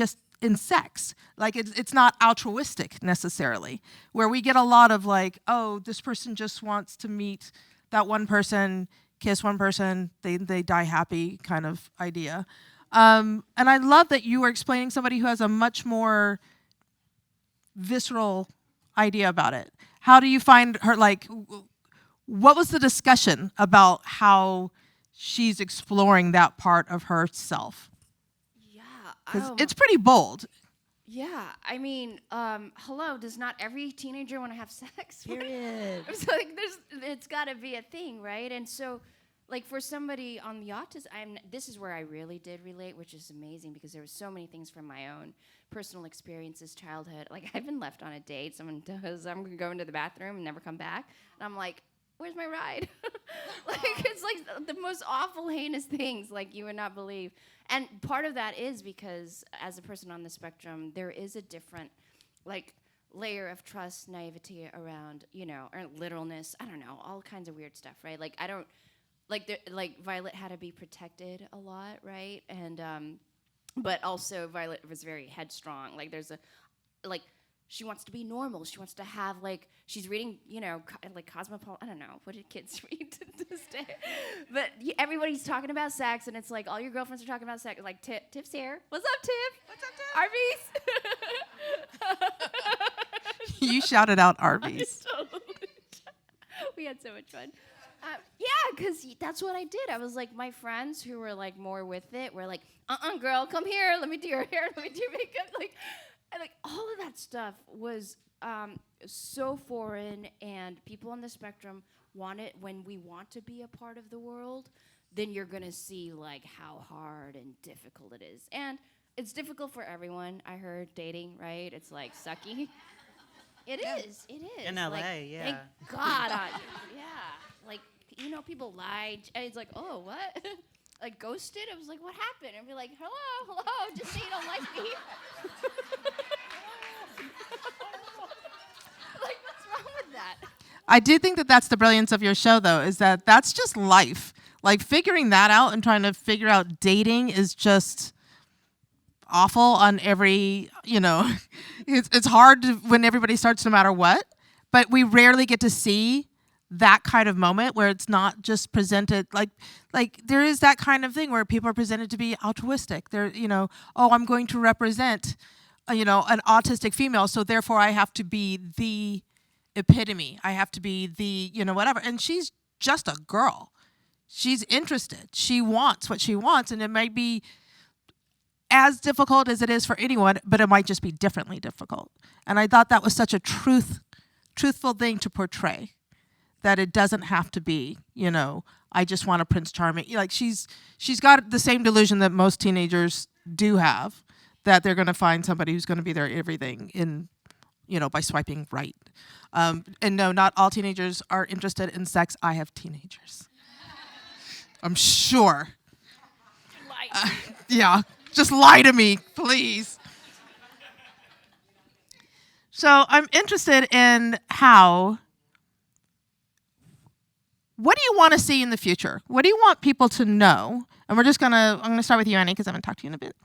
sex. It's not altruistic necessarily, where we get a lot of this person just wants to meet that one person, kiss one person, they die happy kind of idea. And I love that you were explaining somebody who has a much more visceral idea about it. How do you find her, what was the discussion about how she's exploring that part of herself? Because it's pretty bold. Yeah, I mean, hello, does not every teenager want to have sex? Period. So it's got to be a thing, right? And so, for somebody on the autism, this is where I really did relate, which is amazing because there were so many things from my own personal experiences, childhood. I've been left on a date. Someone does, I'm going to go into the bathroom and never come back. And I'm like, where's my ride? It's the most awful, heinous things, you would not believe. And part of that is because as a person on the spectrum, there is a different, layer of trust, naivety around, or literalness. I don't know, all kinds of weird stuff, right? I don't, Violet had to be protected a lot, right? And, but also Violet was very headstrong. she wants to be normal. She wants to have like, she's reading, you know, like Cosmopolitan. I don't know, what did kids read to this day? But everybody's talking about sex, and it's like all your girlfriends are talking about sex. Like Tiff's here. What's up, Tiff? What's up, Tiff? Arby's. You shouted out Arby's. We had so much fun. Yeah, because that's what I did. I was like, my friends who were like more with it were like, girl, come here. Let me do your hair. Let me do your makeup. Like all of that stuff was so foreign, and people on the spectrum want it. When we want to be a part of the world, then you're going to see like how hard and difficult it is. And it's difficult for everyone. I heard dating, right? It's like sucky. It is. In LA, like, yeah. Thank God. Yeah. Like, you know, people lied. And it's like, oh, what? Like, ghosted? I was like, what happened? And be like, hello, just say you don't like me. Like, what's wrong with that? I do think that that's the brilliance of your show, though, is that that's just life. Like, figuring that out and trying to figure out dating is just awful on every, you know, it's hard when everybody starts no matter what, but we rarely get to see that kind of moment where it's not just presented like there is that kind of thing where people are presented to be altruistic. They're, you know, oh, I'm going to represent, you know, an autistic female, so therefore I have to be the epitome. I have to be the, you know, whatever. And she's just a girl. She's interested. She wants what she wants, and it might be as difficult as it is for anyone, but it might just be differently difficult. And I thought that was such a truthful thing to portray, that it doesn't have to be, you know, I just want a Prince Charming. Like she's got the same delusion that most teenagers do have, that they're going to find somebody who's going to be their everything in, you know, by swiping right. And no, not all teenagers are interested in sex. I have teenagers. I'm sure. Yeah. Just lie to me, please. So I'm interested in what do you want to see in the future? What do you want people to know? And I'm gonna start with you, Annie, because I haven't talked to you in a bit.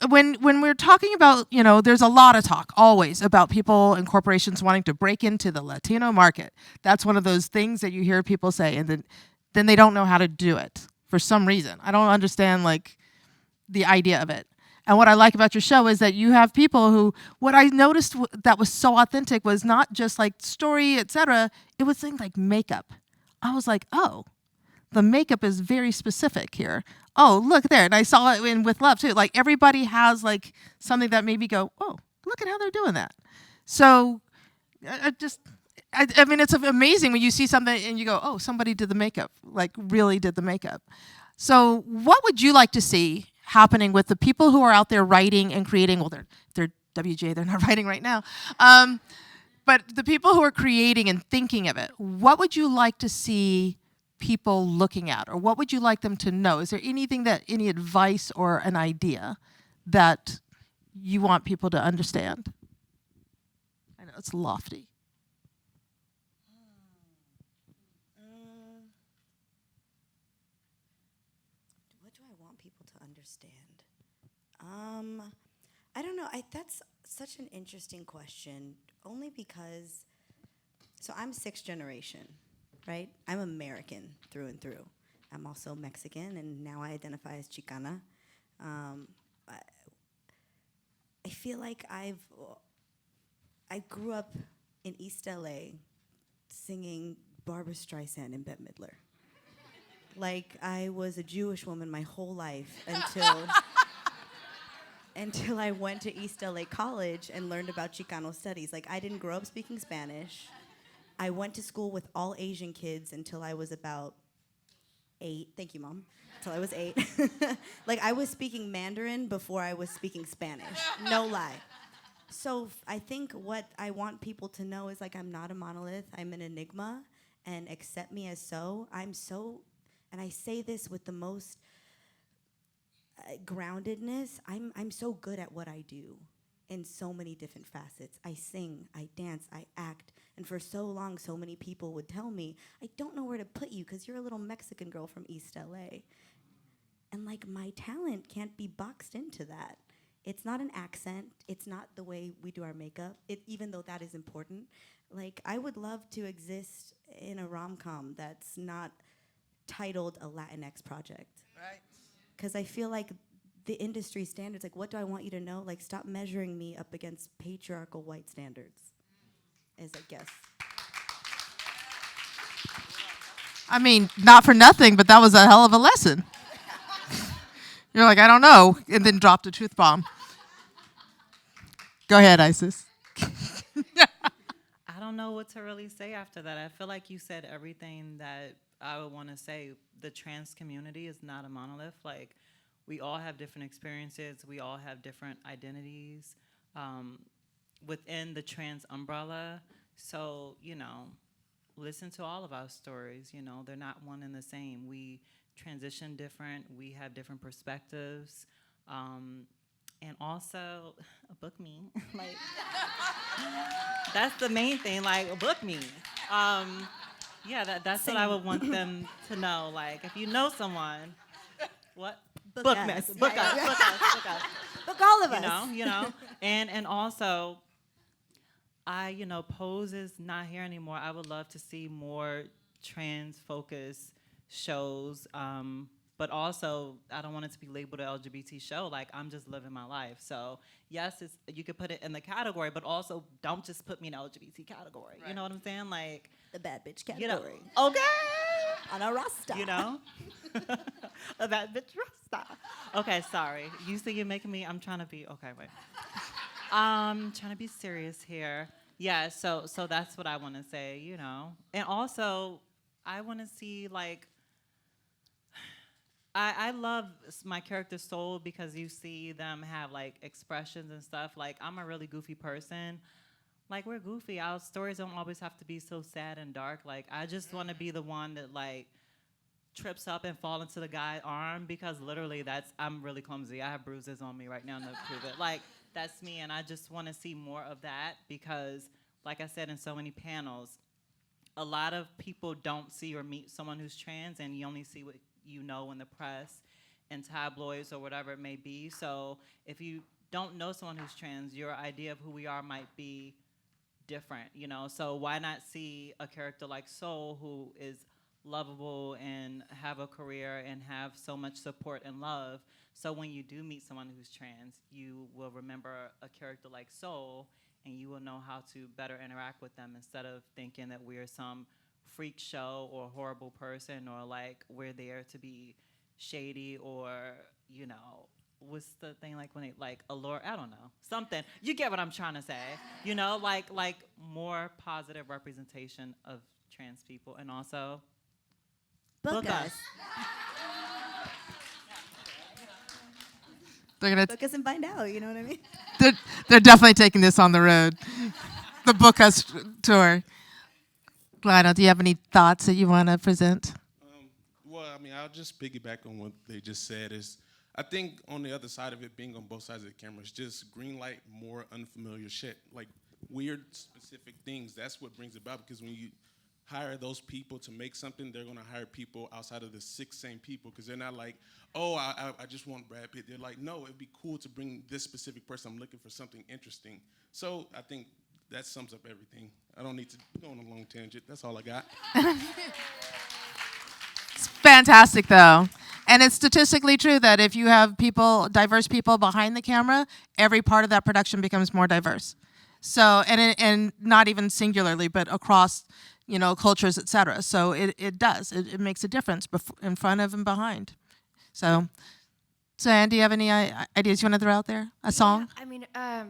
When we're talking about, you know, there's a lot of talk always about people and corporations wanting to break into the Latino market. That's one of those things that you hear people say, and then they don't know how to do it for some reason. I don't understand, like, the idea of it. And what I like about your show is that you have people who, what I noticed that was so authentic was not just like story, etc. It was things like makeup. I was like, oh, the makeup is very specific here. Oh, look there. And I saw it in With Love too. Like everybody has like something that made me go, oh, look at how they're doing that. So I mean, it's amazing when you see something and you go, oh, somebody did the makeup, like really did the makeup. So what would you like to see happening with the people who are out there writing and creating? Well, they're WGA, they're not writing right now. But the people who are creating and thinking of it, what would you like to see people looking at? Or what would you like them to know? Is there any advice or an idea that you want people to understand? I know it's lofty. What do I want people to understand? I don't know. That's such an interesting question, only because, so I'm 6th generation, right? I'm American through and through. I'm also Mexican, and now I identify as Chicana. I feel like I grew up in East LA singing Barbra Streisand and Bette Midler. Like I was a Jewish woman my whole life until I went to East LA College and learned about Chicano studies. Like I didn't grow up speaking Spanish. I went to school with all Asian kids until I was about 8. Thank you, Mom. Until I was 8. Like I was speaking Mandarin before I was speaking Spanish. No lie. So I think what I want people to know is like I'm not a monolith. I'm an enigma, and accept me as so. I'm so, and I say this with the most groundedness. I'm so good at what I do in so many different facets. I sing, I dance, I act. And for so long, so many people would tell me, I don't know where to put you because you're a little Mexican girl from East LA. And like my talent can't be boxed into that. It's not an accent. It's not the way we do our makeup, even though that is important. Like, I would love to exist in a rom-com that's not titled a Latinx project. Right. Because I feel like the industry standards, like, what do I want you to know? Like, stop measuring me up against patriarchal white standards, is I guess. I mean, not for nothing, but that was a hell of a lesson. You're like, I don't know, and then dropped a truth bomb. Go ahead, Isis. I don't know what to really say after that. I feel like you said everything that I would want to say. The trans community is not a monolith. Like, we all have different experiences. We all have different identities within the trans umbrella. So, you know, listen to all of our stories. You know, they're not one and the same. We transition different. We have different perspectives. And also, book me. Like, that's the main thing. Like, book me. Yeah, that's what I would want them to know. Like, if you know someone, what? Book me. Book us. Book all of You us. know. And also, Pose is not here anymore. I would love to see more trans-focused shows. But also, I don't want it to be labeled an LGBT show. Like, I'm just living my life. So, yes, you could put it in the category, but also don't just put me in the LGBT category. Right. You know what I'm saying? Like, the bad bitch category. You know, okay. On a roster. You know? A bad bitch roster. Okay, sorry. You see you're making me, I'm trying to be, okay, wait. I'm trying to be serious here. Yeah, so that's what I want to say, you know. And also, I want to see, like, I love my character Soul because you see them have, like, expressions and stuff. Like, I'm a really goofy person. Like, we're goofy. Our stories don't always have to be so sad and dark. Like, I just want to be the one that, like, trips up and fall into the guy's arm because literally I'm really clumsy. I have bruises on me right now to prove it. Like, that's me, and I just want to see more of that because, like I said in so many panels, a lot of people don't see or meet someone who's trans, and you only see what you know in the press and tabloids or whatever it may be. So if you don't know someone who's trans, your idea of who we are might be different, you know? So why not see a character like Soul who is lovable and have a career and have so much support and love, so when you do meet someone who's trans, you will remember a character like Soul and you will know how to better interact with them instead of thinking that we're some freak show or horrible person or like we're there to be shady or, you know, what's the thing like when they like allure, I don't know, something. You get what I'm trying to say. You know, like more positive representation of trans people and also book us. They're gonna book us and find out, you know what I mean? They're definitely taking this on the road. The Book Us tour. Lionel, do you have any thoughts that you want to present? Well, I mean, I'll just piggyback on what they just said. I think on the other side of it, being on both sides of the camera, is just green light more unfamiliar shit, like weird specific things. That's what brings it about, because when you hire those people to make something, they're going to hire people outside of the 6 same people, because they're not like, oh, I just want Brad Pitt. They're like, no, it'd be cool to bring this specific person. I'm looking for something interesting. So I think that sums up everything. I don't need to go on a long tangent. That's all I got. It's fantastic, though. And it's statistically true that if you have people, diverse people behind the camera, every part of that production becomes more diverse. So, and not even singularly, but across, you know, cultures, et cetera. So it does. It makes a difference in front of and behind. So Ann, do you have any ideas you want to throw out there? A song? Yeah,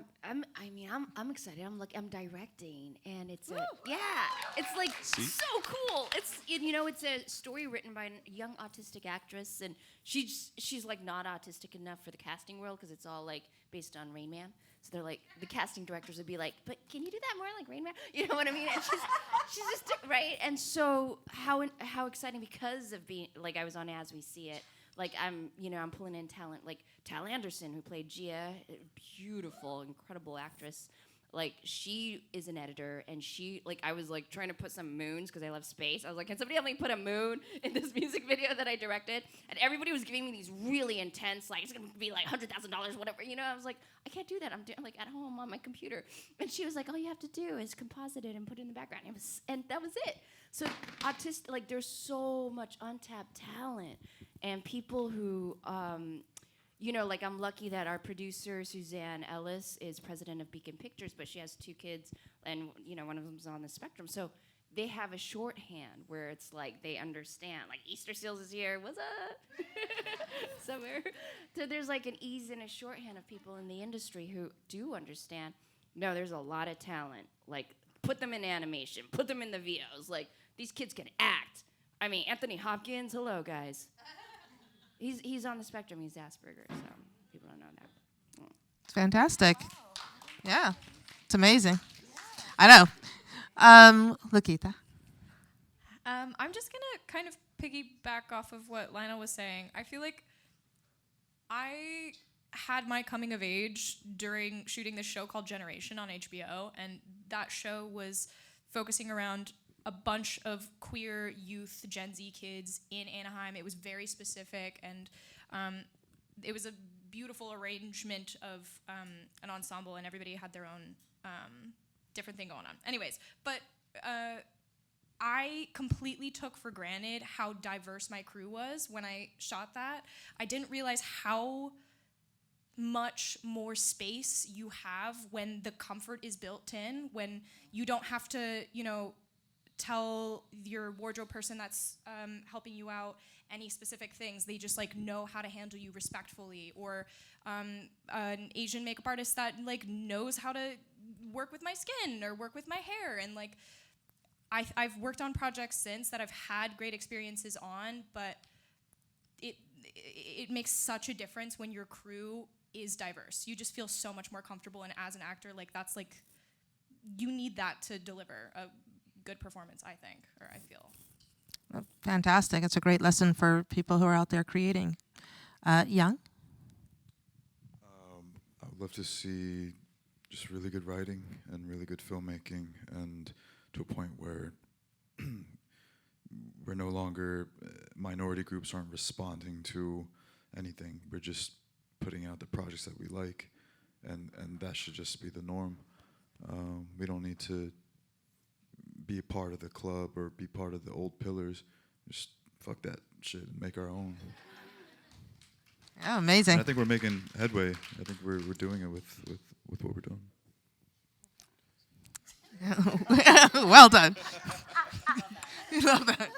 I'm excited. I'm directing, and it's it's like so cool. It's it's a story written by a young autistic actress, and she's like not autistic enough for the casting world because it's all like based on Rain Man. So they're like, the casting directors would be like, but can you do that more like Rain Man? You know what I mean? And she's just right. And so how exciting, because of being like I was on As We See It. Like I'm pulling in talent like Tal Anderson, who played Gia, beautiful, incredible actress. like she is an editor, and she like I was like trying to put some moons because I love space. I was like, can somebody help me put a moon in this music video that I directed? And everybody was giving me these really intense, like it's gonna be like $100,000, whatever. You know, I was like, I can't do that. I'm like at home on my computer. And she was like, all you have to do is composite it and put it in the background. And that was it. So like there's so much untapped talent, and people who you know, like I'm lucky that our producer, Suzanne Ellis, is president of Beacon Pictures, but she has 2 kids, and, you know, one of them's on the spectrum. So they have a shorthand where it's like they understand, like Easter Seals is here, what's up? Somewhere. So there's like an ease and a shorthand of people in the industry who do understand. No, there's a lot of talent. Like, put them in animation, put them in the VOs. Like, these kids can act. I mean, Anthony Hopkins, hello, guys. He's on the spectrum. He's Asperger's, so people don't know that. It's fantastic. Yeah, it's amazing. I know. Lukita. I'm just gonna kind of piggyback off of what Lionel was saying. I feel like I had my coming of age during shooting this show called Generation on HBO, and that show was focusing around a bunch of queer youth, Gen Z kids in Anaheim. It was very specific, and it was a beautiful arrangement of an ensemble, and everybody had their own different thing going on. Anyways, but I completely took for granted how diverse my crew was when I shot that. I didn't realize how much more space you have when the comfort is built in, when you don't have to, you know, tell your wardrobe person that's helping you out any specific things. They just like know how to handle you respectfully, or an Asian makeup artist that like knows how to work with my skin or work with my hair. And like I've worked on projects since that I've had great experiences on, but it makes such a difference when your crew is diverse. You just feel so much more comfortable, and as an actor, like that's like you need that to deliver a good performance, I think, or I feel. Fantastic. It's a great lesson for people who are out there creating. Young? I would love to see just really good writing and really good filmmaking, and to a point where we're no longer, minority groups aren't responding to anything. We're just putting out the projects that we like, and that should just be the norm. We don't need to be a part of the club or be part of the old pillars. Just fuck that shit and make our own. Yeah, amazing. And I think we're making headway. I think we're doing it with what we're doing. Well done. Love that.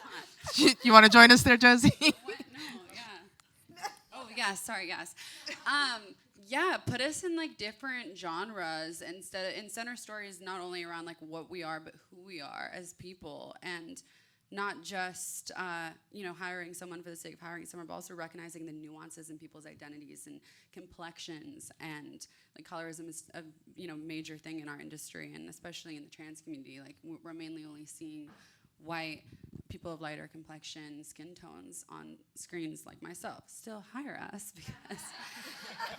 You want to join us there, Josie? What? No, yeah. Oh, yeah, sorry, yes. Yeah, put us in like different genres instead. In Center Stories, not only around like what we are, but who we are as people, and not just you know, hiring someone for the sake of hiring someone, but also recognizing the nuances in people's identities and complexions. And like colorism is a, you know, major thing in our industry, and especially in the trans community. Like we're mainly only seeing white people of lighter complexion, skin tones on screens like myself. Still hire us because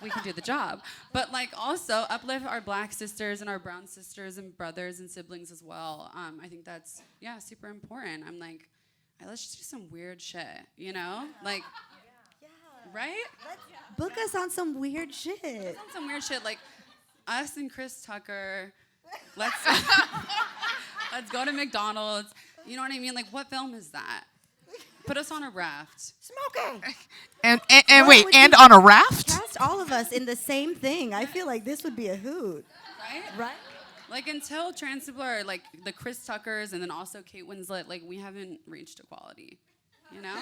we can do the job. But like also uplift our black sisters and our brown sisters and brothers and siblings as well. I think that's, yeah, super important. I'm like, let's just do some weird shit, you know? Like, right? Book us on some weird shit. On some weird shit, like us and Chris Tucker. Let's go to McDonald's. You know what I mean? Like, what film is that? Put us on a raft. Smoking. And wait, and on a raft? Cast all of us in the same thing. I feel like this would be a hoot. Right? Right? Like, until trans people are like the Chris Tuckers and then also Kate Winslet, like, we haven't reached equality. You know?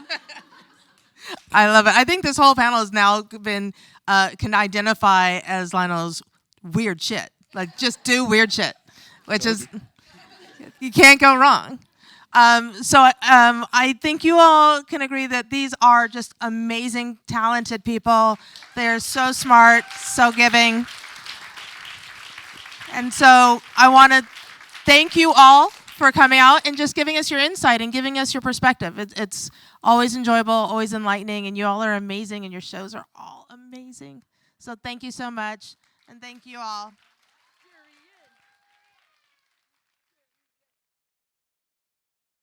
I love it. I think this whole panel has now been, can identify as Lionel's weird shit. Like, just do weird shit, which is, you can't go wrong. So I think you all can agree that these are just amazing, talented people. They're so smart, so giving. And so I want to thank you all for coming out and just giving us your insight and giving us your perspective. It's always enjoyable, always enlightening, and you all are amazing, and your shows are all amazing. So thank you so much, and thank you all.